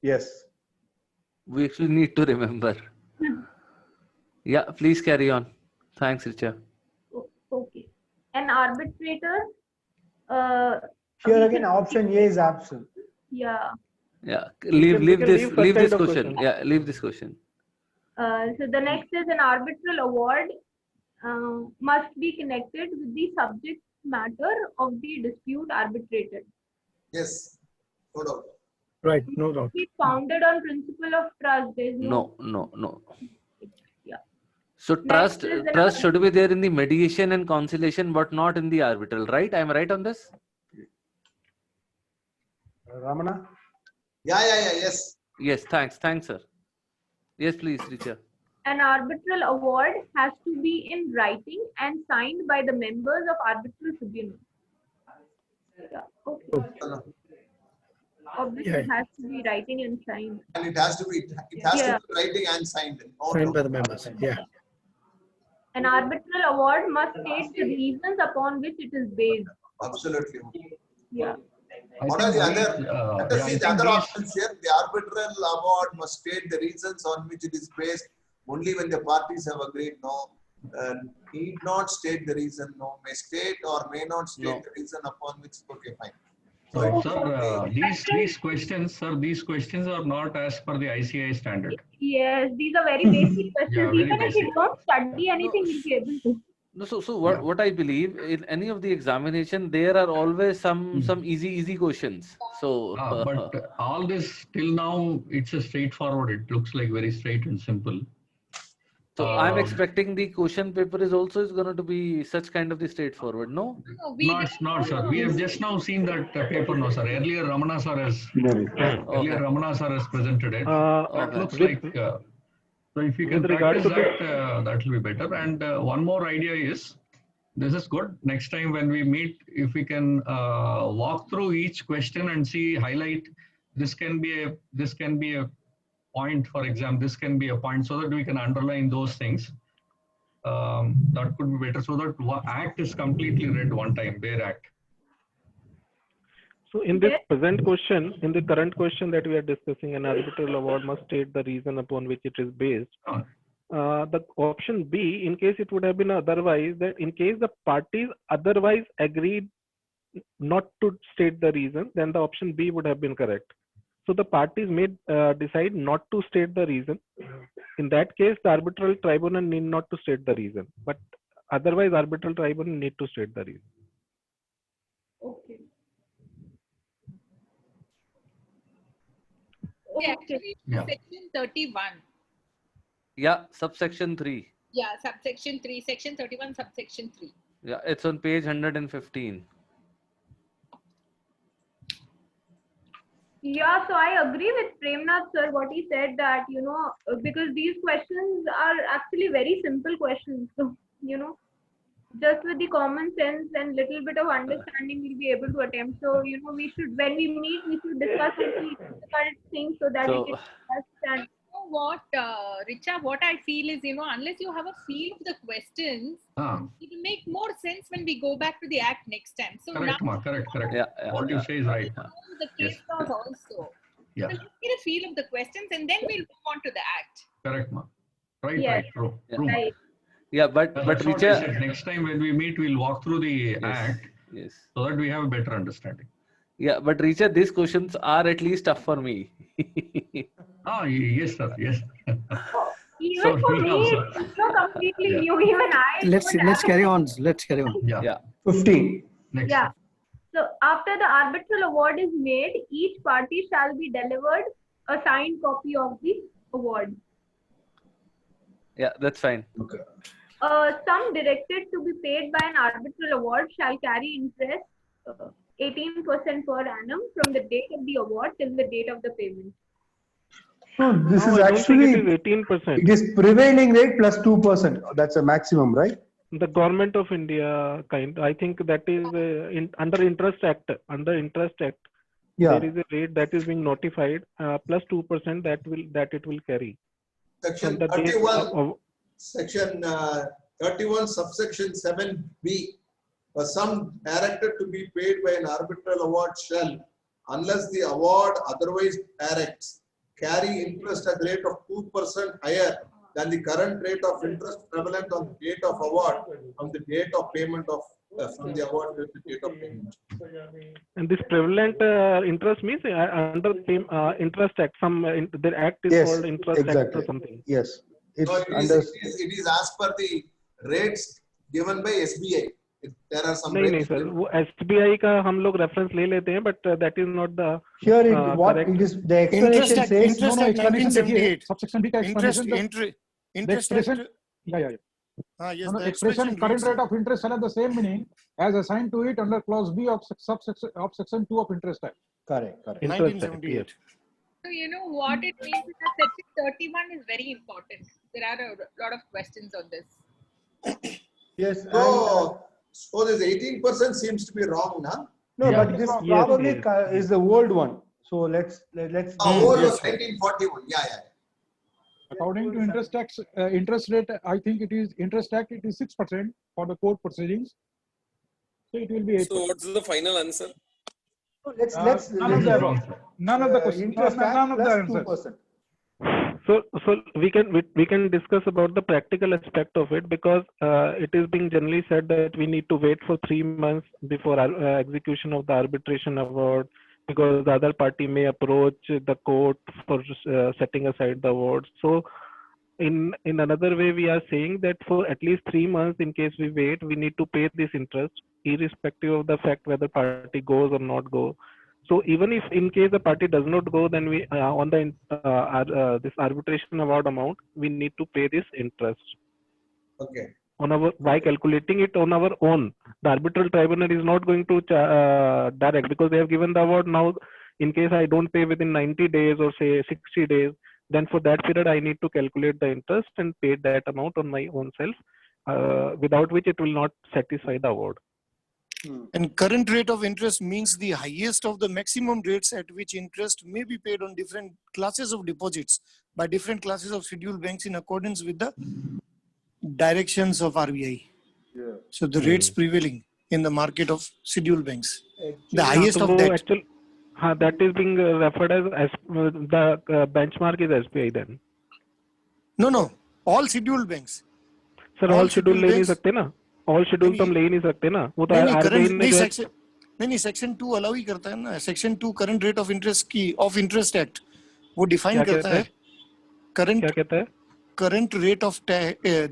Yes. We actually need to remember. Yeah, please carry on. Thanks, Richa. Okay. An arbitrator. Here again, option A is absent. Yeah. Yeah, leave this question. question. Yeah, leave this question. So the next is an arbitral award must be connected with the subject matter of the dispute arbitrated. Yes. No doubt. Right, no doubt. It's founded on principle of trust. There's No. Yeah. So Next trust is the trust should be there in the mediation and conciliation, but not in the arbitral, right? I'm right on this? Ramana? Yeah, yes. Yes, thanks, sir. Yes, please, Richa. An arbitral award has to be in writing and signed by the members of arbitral tribunal. Yeah. Okay. Obviously, it has to be writing and signed. And it has to be writing and signed. Signed by the members. Yeah. An arbitral award must state the reasons upon which it is based. Absolutely. Yeah. What are the other? Let us see the other options here. The arbitral award must state the reasons on which it is based. Only when the parties have agreed. No, need not state the reason. No, may state or may not state the reason upon which. Okay, fine. Right, sir. These questions are not as per the ICAI standard. Yes, these are very basic questions. Yeah, Even if you don't study anything, you'll be able to. No, so what I believe in any of the examination, there are always some easy questions. So but all this till now, it's a straightforward. It looks like very straight and simple. So I'm expecting the question paper is going to be such kind of the straightforward. No, not sir. We have just now seen that paper. No, sir. Earlier Ramana sir has presented it. That looks like. So if you can practice that, that will be better. And one more idea is, this is good. Next time when we meet, if we can walk through each question and see, highlight, this can be a point, for example, this can be a point, so that we can underline those things. That could be better, so that act is completely read one time, bare act. So in this present question, in the current question that we are discussing, an arbitral award must state the reason upon which it is based. The option B, in case it would have been otherwise, that in case the parties otherwise agreed not to state the reason, then the option B would have been correct. So the parties may decide not to state the reason. In that case, the arbitral tribunal need not to state the reason, but otherwise arbitral tribunal need to state the reason. Okay. Actually, section 31. Yeah, subsection 3. Yeah, subsection 3, section 31, subsection 3. Yeah, it's on page 115. Yeah, so I agree with Premnath sir, what he said, that, because these questions are actually very simple questions. So, just with the common sense and little bit of understanding, we'll be able to attempt. So, we should, when we meet, we should discuss some difficult things so that we can understand. You know what, Richa, what I feel is, unless you have a feel of the questions, it will make more sense when we go back to the act next time. So correct, now, ma, correct. What you say is right. The case laws also. Yeah. So let's get a feel of the questions and then we'll move on to the act. Correct, ma. Right, Yes. right, true. Right. Yeah, but That's what I Richa, said. Next time when we meet, we'll walk through the act yes. so that we have a better understanding. Yeah, but Richa, these questions are at least tough for me. Yes, sir. Yes. Even So for we me, also- it's so completely new. Even I. Let's carry on. Let's carry on. Yeah. 15. Next. Yeah. So after the arbitral award is made, each party shall be delivered a signed copy of the award. Yeah, that's fine. Okay. Sum directed to be paid by an arbitral award shall carry interest 18% per annum from the date of the award till the date of the payment. So this No, is I don't think actually, it is 18%. it is prevailing rate plus 2%. That's a maximum, right? The government of India kind. I think that is under Interest Act. Under Interest Act, Yeah. there is a rate that is being notified plus 2% that it will carry. Section From the date 31, section 31, subsection 7B. A sum directed to be paid by an arbitral award shall, unless the award otherwise directs, carry interest at the rate of 2% higher than the current rate of interest prevalent on the date of award from the date of payment of from the award to the date of payment. And this prevalent interest means under Interest Act. The act is Yes, called Interest Act exactly. or something. Yes. It's So under. it is as per the rates given by SBI. there are some नहीं rates. Sir, वो SBI का हम लोग reference ले लेते हैं, but that is not the Here what correct. it is, the explanation says. Interest Act 1978. Subsection B का explanation. Interest Act. Yes, No, the expression expression current reads, rate of interest shall have the same meaning as assigned to it under clause B of section 2 of Interest Act. Correct. 1978. So you know what it means is that section 31 is very important. There are a lot of questions on this. Yes. So this 18% seems to be wrong, na? No, Yeah, but this yes, probably yes. is the old one. So let's. Old was 1941. Yeah. According to interest rate, I think it is Interest Act. It is 6% for the court proceedings. So it will be 8%. So what's the final answer? Let's none of the above. None of the questions. Interest None of the plus answers. 2%. So we can discuss about the practical aspect of it, because it is being generally said that we need to wait for 3 months before execution of the arbitration award, because the other party may approach the court for setting aside the award. So in another way, we are saying that for at least 3 months, in case we wait, we need to pay this interest, irrespective of the fact whether party goes or not go. So even if in case the party does not go, then we on the this arbitration award amount, we need to pay this interest. Okay. On our, by calculating it on our own. The arbitral tribunal is not going to direct, because they have given the award now. In case I don't pay within 90 days or say 60 days, then for that period I need to calculate the interest and pay that amount on my own self, without which it will not satisfy the award. And current rate of interest means the highest of the maximum rates at which interest may be paid on different classes of deposits by different classes of scheduled banks in accordance with the directions of RBI. Yeah. So the rates prevailing in the market of scheduled banks, the highest of that. That is being referred as the benchmark is SBI then. No, all scheduled banks. Sir, all scheduled ले नहीं सकते ना? All scheduled तो हम ले ही नहीं सकते ना? वो तो RBI ने नहीं सेक्शन 2 अलाउ ही करता है ना. Section 2 current rate of interest की ऑफ इंटरेस्ट एक्ट वो डिफाइन करता है. करंट क्या कहता है? Current rate of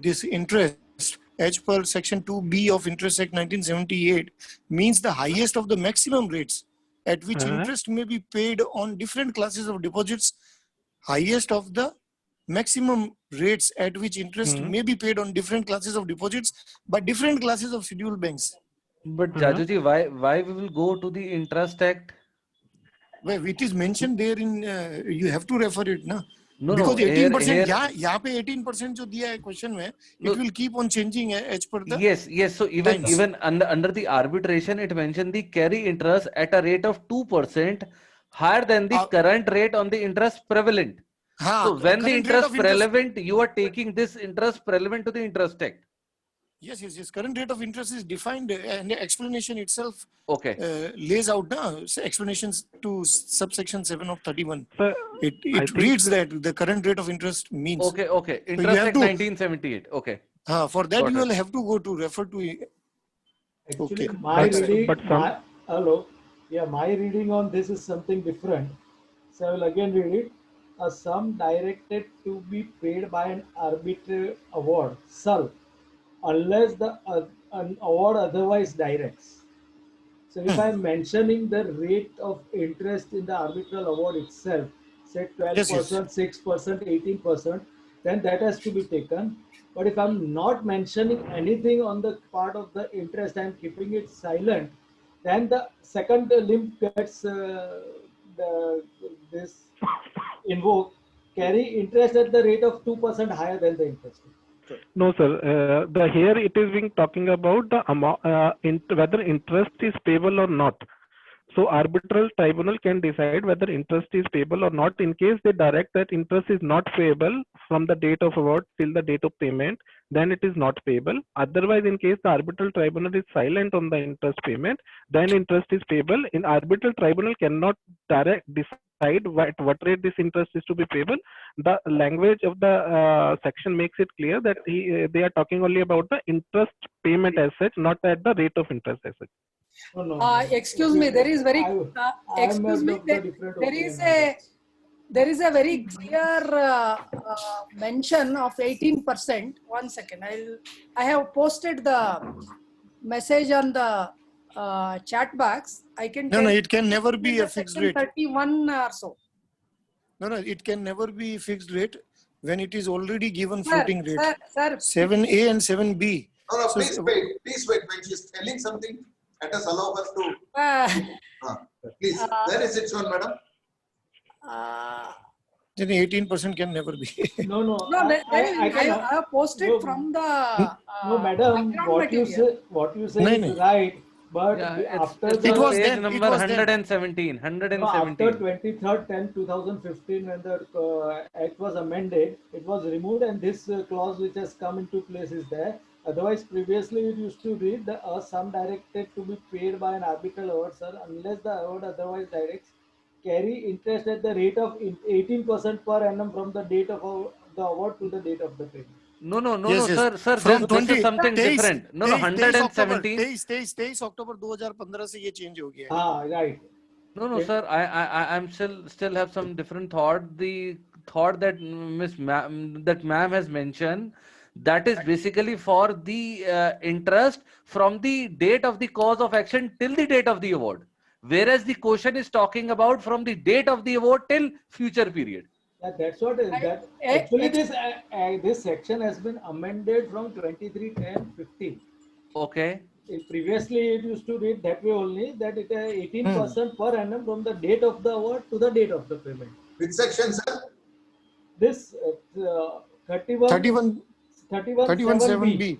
this interest as per section 2B of Interest Act 1978 means the highest of the maximum rates at which interest may be paid on different classes of deposits, highest of the maximum rates at which interest may be paid on different classes of deposits by different classes of scheduled banks. But Jajuji, why we will go to the Interest Act? Well, it is mentioned there in, you have to refer it, na? No, because 18% यहाँ पे 18% जो दिया है question में, it will keep on changing as per the yes. So even under the arbitration, it mentioned the carry interest at a rate of 2% higher than the current rate on the interest prevalent. So when the interest prevalent, you are taking this interest prevalent to the Interest Act. Yes. Current rate of interest is defined, and the explanation itself lays out explanations to subsection 7 of 31. It reads that the current rate of interest means. Okay. Interest Act 1978. Okay. For that you will have to go to refer to. Actually, my reading on this is something different. So I will again read it. A sum directed to be paid by an arbitrary award shall, unless an award otherwise directs. So if I'm mentioning the rate of interest in the arbitral award itself, say 12%, 6%, 18%, then that has to be taken. But if I'm not mentioning anything on the part of the interest, I'm keeping it silent, then the second limb gets this invoked, carry interest at the rate of 2% higher than the interest. No, sir. Here it is being talking about the amount, whether interest is payable or not. So arbitral tribunal can decide whether interest is payable or not. In case they direct that interest is not payable from the date of award till the date of payment, then it is not payable. Otherwise, in case the arbitral tribunal is silent on the interest payment, then interest is payable. In arbitral tribunal cannot decide what rate this interest is to be payable. The language of the section makes it clear that they are talking only about the interest payment as such, not at the rate of interest as such. Excuse me, there is very there is a very clear mention of 18%. 1 second, I have posted the message on the chat box, I can No, tell no, it can never be a fixed section rate. 31 or so. No, no, it can never be fixed rate when it is already given Sir, floating rate. sir, 7A and 7B. No, no, So, please wait. Please wait. When she's telling something, let us allow her to. Please, where is it shown, madam? then 18% can never be. No, no. No, I I have posted no, from the no, madam. background What you say No, is no. right. But after it's the on was page then, it number was then. 117. No, 117. after 23rd 10 2015, when the act was amended, it was removed, and this clause which has come into place is there. Otherwise, previously it used to read the sum directed to be paid by an arbitral award, sir, unless the award otherwise directs, carry interest at the rate of 18% per annum from the date of the award to the date of the payment. No, no, no, Yes, no, yes. sir, sir. From This is something different. No, no, 117. 23 अक्टूबर 2015 से ये change हो गया है. Ah, right. No, no, sir. I'm still have some different thought. The thought that ma'am has mentioned, that is basically for the interest from the date of the cause of action till the date of the award. Whereas the question is talking about from the date of the award till future period. Yeah, that's what is that. Actually, this section has been amended from 23/10/15. Okay. Previously, it used to read that way only, that it 18% per annum from the date of the award to the date of the payment. Which section, sir? This 31 7B.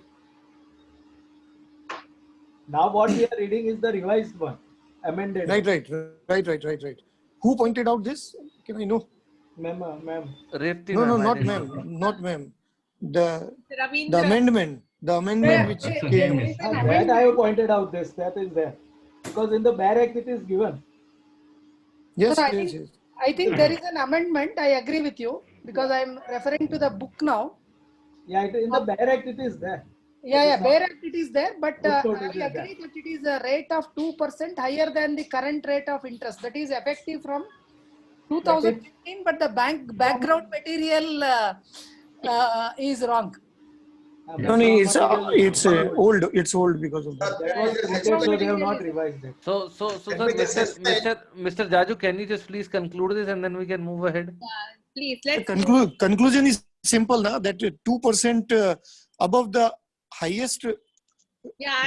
Now what we are reading is the revised one, amended. Right. Who pointed out this? Can I know? Ma'am. No, not ma'am. The amendment. The amendment which came. That I have pointed out this. That is there. Because in the BAR Act it is given. Yes, Sir, yes. I think there is an amendment. I agree with you because I am referring to the book now. Yeah, in the BAR Act it is there. Yeah, BAR Act it is there, but I Footnote agree is that there. it is a rate of 2% higher than the current rate of interest. That is effective from 2015, but the background material is wrong. No, it's old. It's old because of that. That was printed, so they have not revised it. So, sir, Mr. Jaju, can you just please conclude this and then we can move ahead? Please, let's Conclusion is simple, na, that 2% above the highest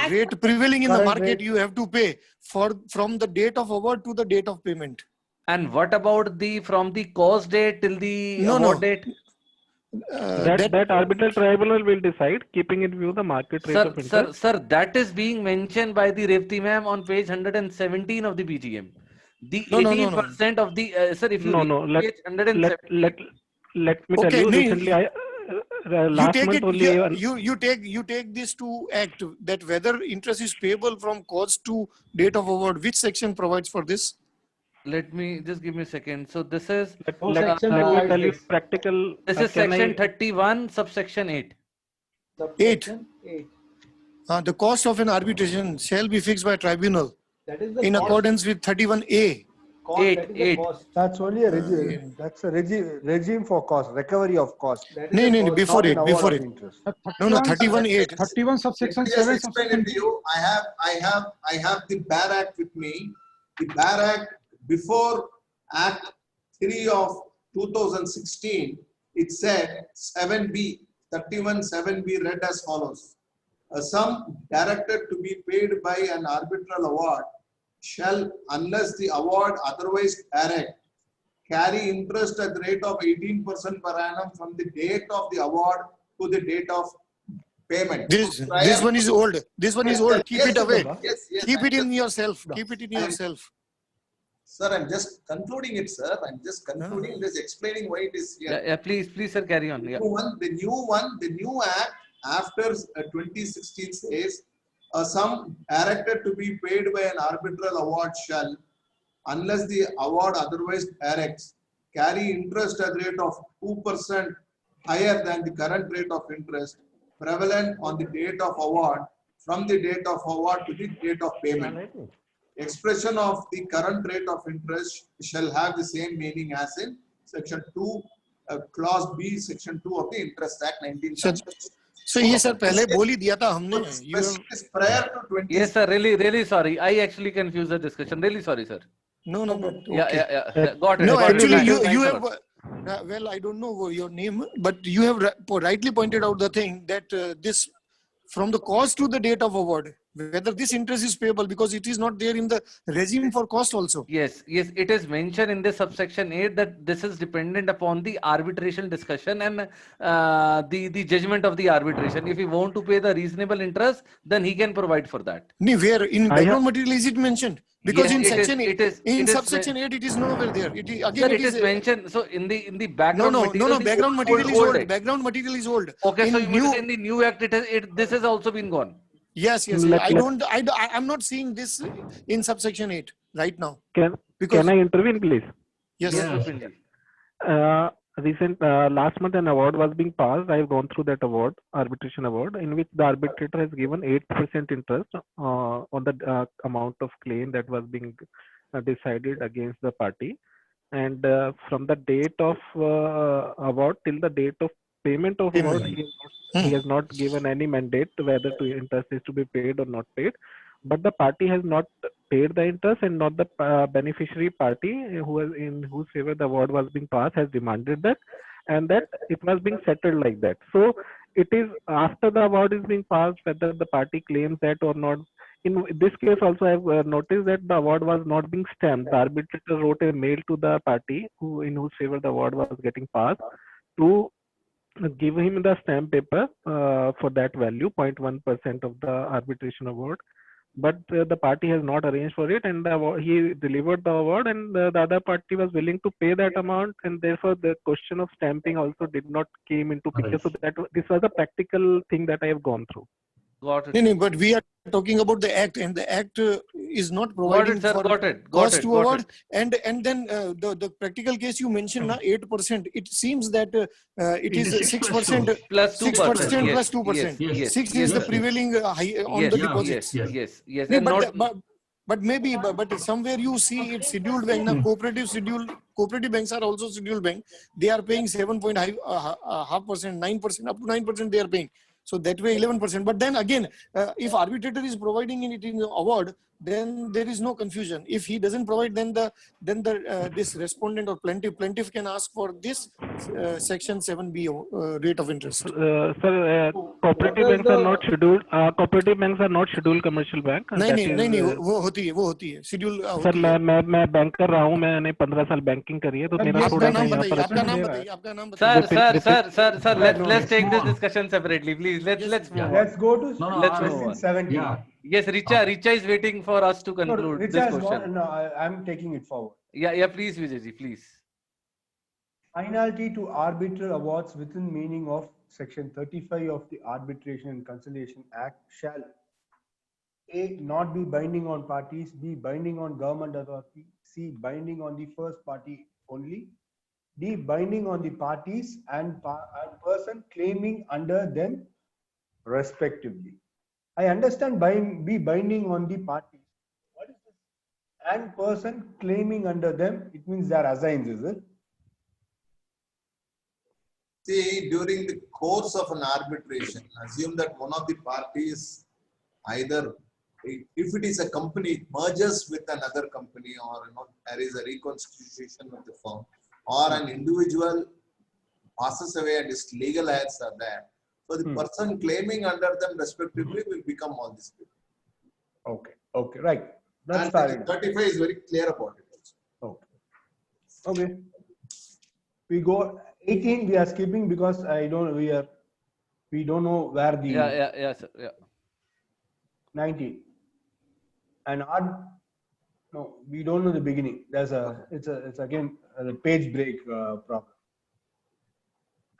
rate prevailing in the market, you have to pay from the date of award to the date of payment. And what about from the cause date till the award date? That arbitral tribunal will decide, keeping in view the market rate of interest. Sir, that is being mentioned by the Revati ma'am on page 117 of the BGM. The 18% of the sir, if you read page 117. Let me tell you. Recently, last month only. You take this to act that whether interest is payable from cause to date of award. Which section provides for this? Let me just give me a second. So this is let me tell you practical. This is section 31, subsection 8. 8. The cost of an arbitration shall be fixed by tribunal in accordance with 31A. 8. That's only a regime. That's a regime for cost, recovery of cost. No, before it. No, 31(8). 31 subsection Let me 7. just explain it to you. I have the BAR Act with me. The BAR Act before Act 3 of 2016, it said 7B, 31(7B) read as follows. A sum directed to be paid by an arbitral award shall, unless the award otherwise direct, carry interest at the rate of 18% per annum from the date of the award to the date of payment. This one is old. This one is old. Keep it away. Yes, Keep it in yourself. Keep it in yourself. Sir, I'm just concluding it, sir. I'm just concluding this, explaining why it is here. Yeah, please, sir, carry on. Yeah. The new act after 2016 says, a sum directed to be paid by an arbitral award shall, unless the award otherwise directs, carry interest at the rate of 2% higher than the current rate of interest prevalent on the date of award, from the date of award to the date of payment. Expression of the current rate of interest shall have the same meaning as in section 2, clause B, section 2 of the Interest Act 1970. So ये sir पहले बोल ही दिया था हमने. Prior to 20. Yes, sir. Really sorry. I actually confused the discussion. Really sorry, sir. No. Yeah. Got it. No, got actually, it. you have. Well, I don't know your name, but you have rightly pointed out the thing that this, from the cost to the date of award, whether this interest is payable, because it is not there in the regime for cost also. Yes, it is mentioned in the subsection 8 that this is dependent upon the arbitration discussion and the judgment of the arbitration. If he want to pay the reasonable interest, then he can provide for that. Where in background material is it mentioned? Because Yes, in section it is, in subsection 8 it is nowhere there. It is, again, sir, it is mentioned. So in the background no, material, the background material is old old. act. Background material is old. Okay, so you mean in the new act, this has also been gone. Yes. I'm not seeing this in subsection 8 right now. Can I intervene, please? Yes. Last month an award was being passed. I've gone through that award, arbitration award, in which the arbitrator has given 8% interest on the amount of claim that was being decided against the party. And from the date of award till the date of payment of award, he has not given any mandate whether interest is to be paid or not paid. But the party has not paid the interest, and not the beneficiary party in whose favor the award was being passed has demanded that, and that it was being settled like that. So it is after the award is being passed whether the party claims that or not. In this case also I have noticed that the award was not being stamped. The arbitrator wrote a mail to the party in whose favor the award was getting passed to give him the stamp paper for that value, 0.1% of the arbitration award. But the party has not arranged for it, and he delivered the award, and the other party was willing to pay that amount, and therefore the question of stamping also did not came into picture. So that this was a practical thing that I have gone through. Got it. No, but we are talking about the act, and the act is not providing for cost to award. And then the practical case you mentioned, 8%. It seems that it is 6% plus 2%. Plus 2%. 6 is the prevailing high on the deposits. Yes. But maybe, but somewhere you see it's scheduled bank. Now cooperative banks are also scheduled bank. They are paying 7.5%, 9%, up to 9% they are paying. So that way 11%. But then again, if arbitrator is providing it in the award, then there is no confusion. If he doesn't provide, then this respondent or plaintiff can ask for this section 7B rate of interest. Sir, cooperative banks are not scheduled. Cooperative banks are not scheduled commercial bank. नहीं वो होती है schedule. Sir मैं bank कर रहा हूँ, मैंने 15 साल बैंकिंग करी है, तो मेरा थोड़ा सा यहाँ पर आपका नाम बताइए. Sir, let's take this discussion separately, please. Let's move on. Let's go to Let's move on. 17. Yes, Richa is waiting for us to conclude this question. No, I'm taking it forward. Yeah, please, Vijayji, please. Finality to arbitral awards within meaning of Section 35 of the Arbitration and Conciliation Act shall A. Not be binding on parties, B. Binding on government authority, C. Binding on the first party only, D. Binding on the parties and person claiming under them respectively. I understand be binding on the parties. What is this? And person claiming under them, it means they are assigns, is it? See, during the course of an arbitration, assume that one of the parties, either if it is a company, it merges with another company, or there is a reconstitution of the firm, or an individual passes away and his legal heirs are there. So the person claiming under them respectively will become all these people. Okay, right. That's and 35 is very clear about it also. Okay. We go 18. We are skipping because we don't know where the Yeah. 19 and no, we don't know the beginning. It's again a page break problem.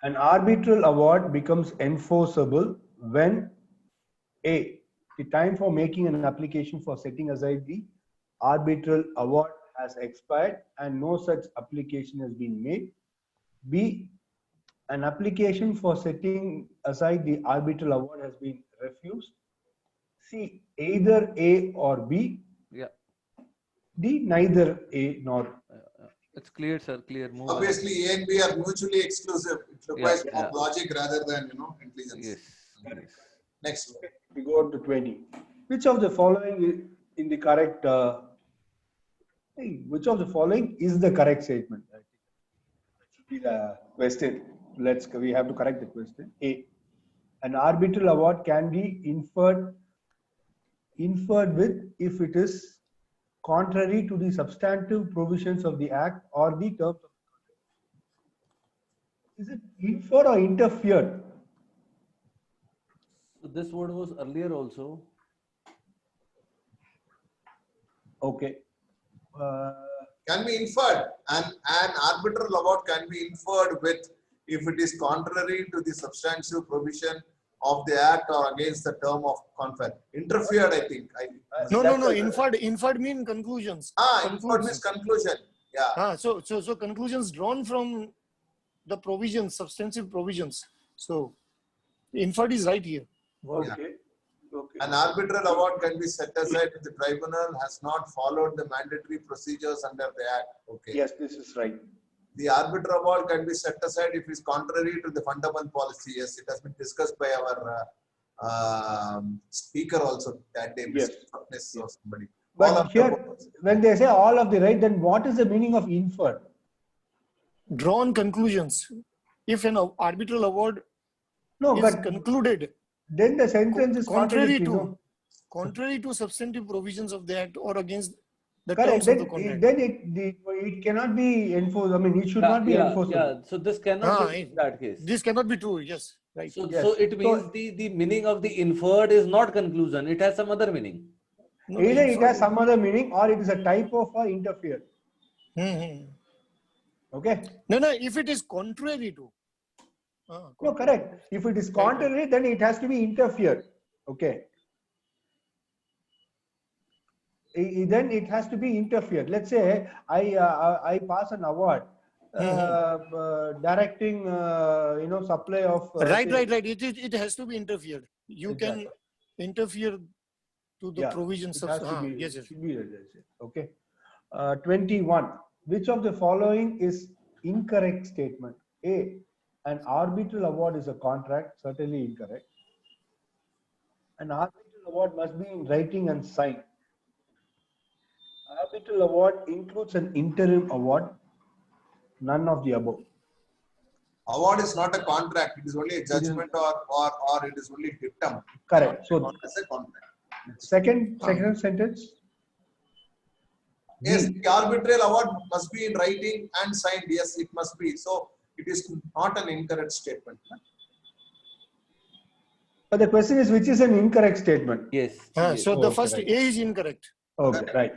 An arbitral award becomes enforceable when A. The time for making an application for setting aside the arbitral award has expired and no such application has been made. B. An application for setting aside the arbitral award has been refused. C. Either A or B. Yeah. D. Neither A nor. It's clear, sir. Clear. Move Obviously, A and B are mutually exclusive. It requires more logic rather than intelligence. Yes. Next. We go on to 20. Which of the following is in the correct? Which of the following is the correct statement? That should be the question. We have to correct the question. A. An arbitral award can be inferred with if it is contrary to the substantive provisions of the Act or the terms of the contract. Is it inferred or interfered? This word was earlier also. Okay. Can be inferred, and an arbitral award can be inferred with if it is contrary to the substantive provision of the Act or against the term of contract. Interfered, I think. No. Inferred mean conclusions. Inferred means conclusion. Yeah. So conclusions drawn from the provisions, substantive provisions. So inferred is right here. Okay. An arbitral award can be set aside if the tribunal has not followed the mandatory procedures under the Act. Okay. Yes, this is right. The arbitral award can be set aside if it is contrary to the fundamental policy. Yes, it has been discussed by our speaker also that day. Yes. Or somebody. But here, when they say all of the right, then what is the meaning of inferred? Drawn conclusions. If an arbitral award is concluded, then the sentence is contrary contradictory, to substantive provisions of the Act or against the correct. terms of the contract. Then it cannot be enforced. I mean, it should not be enforced. Yeah. So this cannot be in that case. This cannot be true. Yes. Right. So it means the meaning of the inferred is not conclusion. It has some other meaning. No, either it has some other meaning or it is a type of interfere. Okay. No. If it is contrary to. No, correct. If it is contrary, then it has to be interfered. Okay. Then it has to be interfered. Let's say I pass an award directing supply of right. It has to be interfered. You can interfere to the provisions of yes. Okay. 21. Which of the following is incorrect statement? A. An arbitral award is a contract, certainly incorrect. An arbitral award must be in writing and signed. Arbitral award includes an interim award. None of the above. Award is not a contract. It is only a judgment or it is only dictum. Correct. So it's a contract. Second sentence. Yes, the arbitral award must be in writing and signed. Yes, it must be. So it is not an incorrect statement. But the question is, which is an incorrect statement? Yes. So the first A is incorrect. Okay, right.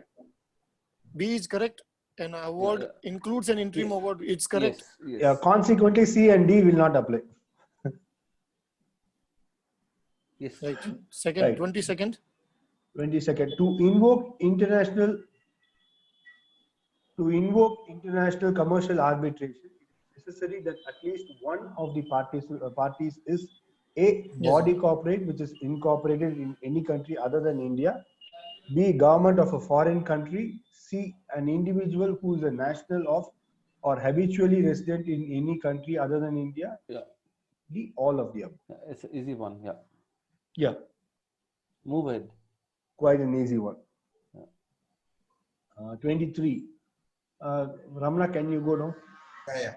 B is correct. An award includes an interim award. It's correct. Yes. Yeah. Consequently, C and D will not apply. Yes. Right. Second, Right. 22nd. 22nd. To invoke international commercial arbitration, it is necessary that at least one of the parties is A. Body corporate, which is incorporated in any country other than India. B. Government of a foreign country. C. An individual who is a national of or habitually resident in any country other than India. Yeah. D. All of the above. It's an easy one. Yeah. Yeah. Move ahead. Quite an easy one. 23. Ramana, can you go now? Yeah.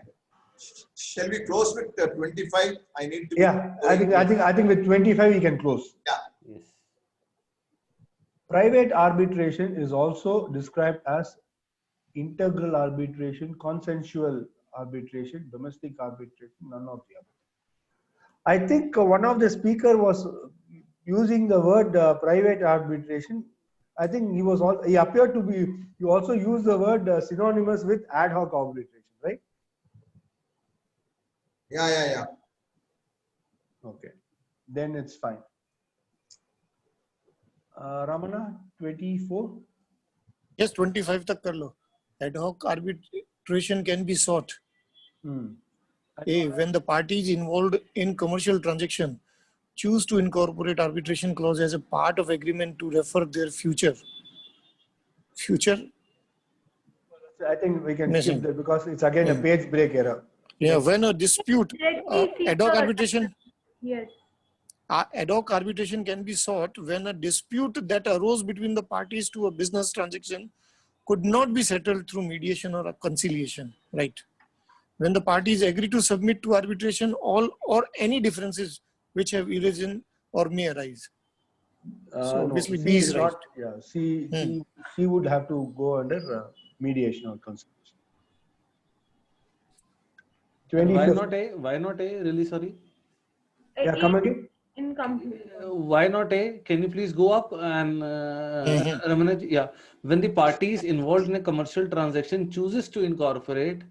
Shall we close with 25? I need to. Yeah, I think with 25 we can close. Yeah. Yes. Private arbitration is also described as integral arbitration, consensual arbitration, domestic arbitration, none of the above. I think one of the speaker was using the word private arbitration. I think he appeared to be, you also use the word synonymous with ad hoc arbitration, right? Yeah. Okay, then it's fine. Ramana, 24? Yes, 25 tak kar lo. Ad hoc arbitration can be sought. A. When the parties involved in commercial transaction choose to incorporate arbitration clause as a part of agreement to refer their future. I think we can skip that because it's again a page break error. Yeah, when a dispute, ad hoc arbitration. Yes. ad hoc arbitration can be sought when a dispute that arose between the parties to a business transaction could not be settled through mediation or a conciliation, right? When the parties agree to submit to arbitration all or any differences which have arisen or may arise. So No, obviously C B is is right. not, yeah, C would have to go under mediation or conciliation. And why 25th. not A? Why not A? Really sorry. Yeah, come again. Incomplete. Why not A? Can you please go up and Ramanaj, yeah. When the parties involved in a commercial transaction chooses to incorporate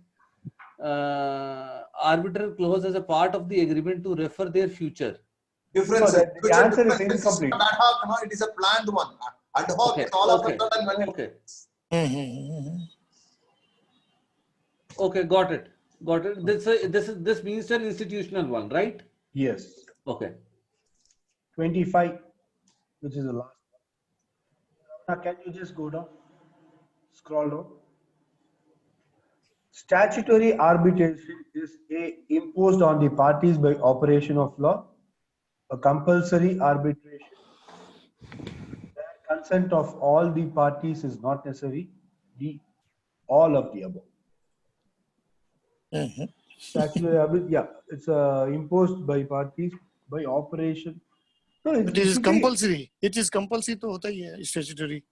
arbitral clause as a part of the agreement to refer their future. Differences. No, the answer is Differences. incomplete. It's not ad hoc, no, it is a planned one. Ad hoc is all of a sudden when it Okay, got it. Got it. This means an institutional one, right? Yes. Okay. 25, which is the last one. Now, can you just go down? Scroll down. Statutory arbitration is imposed on the parties by operation of law. A compulsory arbitration. The consent of all the parties is not necessary. All of the above. Statutory arbitration, yeah, it's imposed by parties by operation. No, It is compulsory. It is compulsory to hota hi hai, statutory.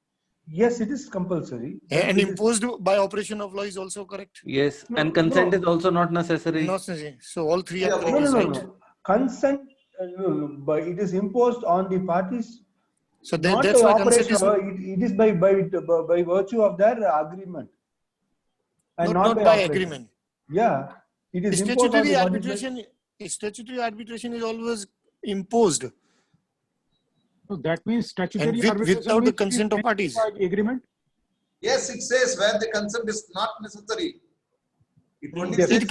Yes, it is compulsory. And imposed by operation of law is also correct. Yes, and consent is also not necessary. Not necessary. So all three are No, correct, right? Consent, but it is imposed on the parties. So Not that's by why consent operation is of law, it is by virtue of their agreement. And not by by operation. agreement. Yeah, it is imposed on Statutory the arbitration. Statutory arbitration is always imposed. So that means statutory And arbitration without the means consent of parties. by the agreement. Yes, it says where the consent is not necessary. It only Yes. says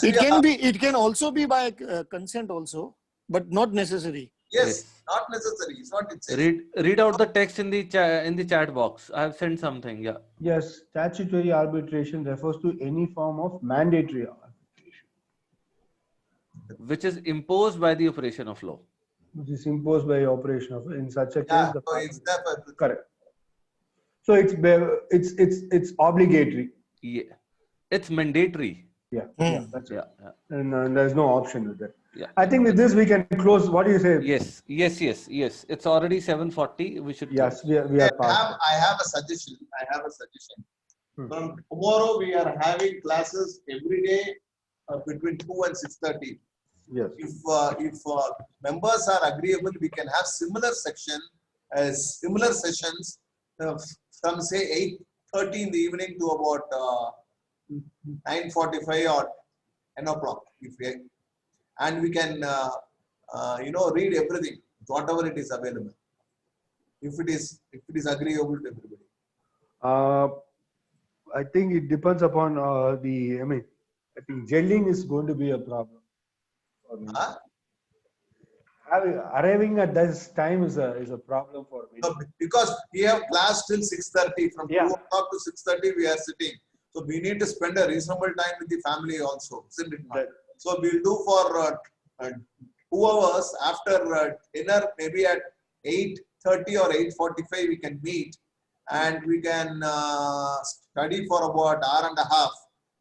It can also be by consent also, but not necessary. Yes, not necessary. It's what it says. Read out the text in the chat box. I have sent something. Yeah. Yes, statutory arbitration refers to any form of mandatory arbitration, Which is imposed by the operation of law. which is imposed by operation of. In such a Yeah, case, the so it's there for correct. So it's obligatory. Yeah, it's mandatory. Yeah, that's it. Yeah. And there's no option with that. Yeah. I think with this we can close. What do you say? Yes. It's already 7:40. We should. Yes, close. we are past. I have a suggestion. From tomorrow we are having classes every day between 2 and 6:30. Yes. If members are agreeable, we can have similar sessions from say 8:30 in the evening to about 9:45 or 10 o'clock. And we can read everything, whatever it is available. If it is agreeable to everybody. I think it depends upon I think gelling is going to be a problem. Arriving at this time is a problem for me. No, because we have class till 6:30. From 2 o'clock to 6:30 we are sitting. So we need to spend a reasonable time with the family also, isn't it not? So we'll do for 2 hours after dinner, maybe at 8:30 or 8:45 we can meet, and we can study for about hour and a half,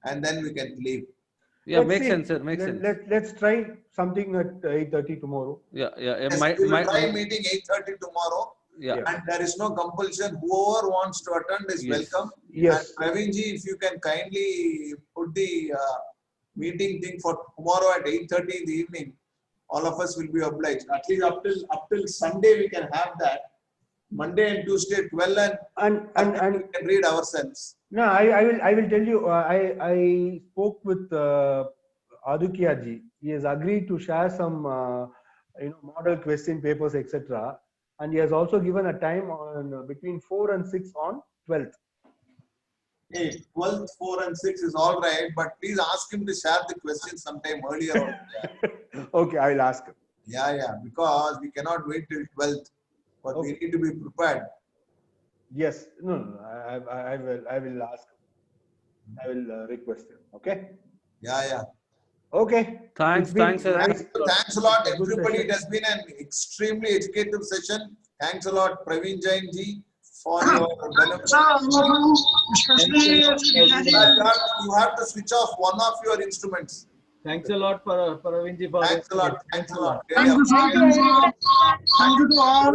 and then we can leave. Yeah, makes sense, sir. Makes sense. Let's try something at 8:30 tomorrow. Yeah. Yes, we will try meeting 8:30 tomorrow. Yeah. And there is no compulsion. Whoever wants to attend is welcome. Yes. And Pravinji, if you can kindly put the meeting thing for tomorrow at 8:30 in the evening, all of us will be obliged. At least up till Sunday we can have that. Monday and Tuesday 12 and we can read ourselves. No, I will tell you. I spoke with Adukya ji. He has agreed to share some model question papers, etc. And he has also given a time on between 4 and 6 on 12th. Hey, 12th, 4 and 6 is all right, but please ask him to share the questions sometime earlier. Okay, I will ask him. Yeah, because we cannot wait till 12th, but we need to be prepared. Yes, no, I will ask him. I will request him. Okay. Yeah. Okay. Thanks, thanks, sir. Thanks a lot, everybody. It has been an extremely educative session. Thanks a lot, Praveen Jain ji, for your benefit. You have to switch off one of your instruments. Thanks a lot, Praveen ji. Thanks a lot. Thanks a lot. Thank you to all.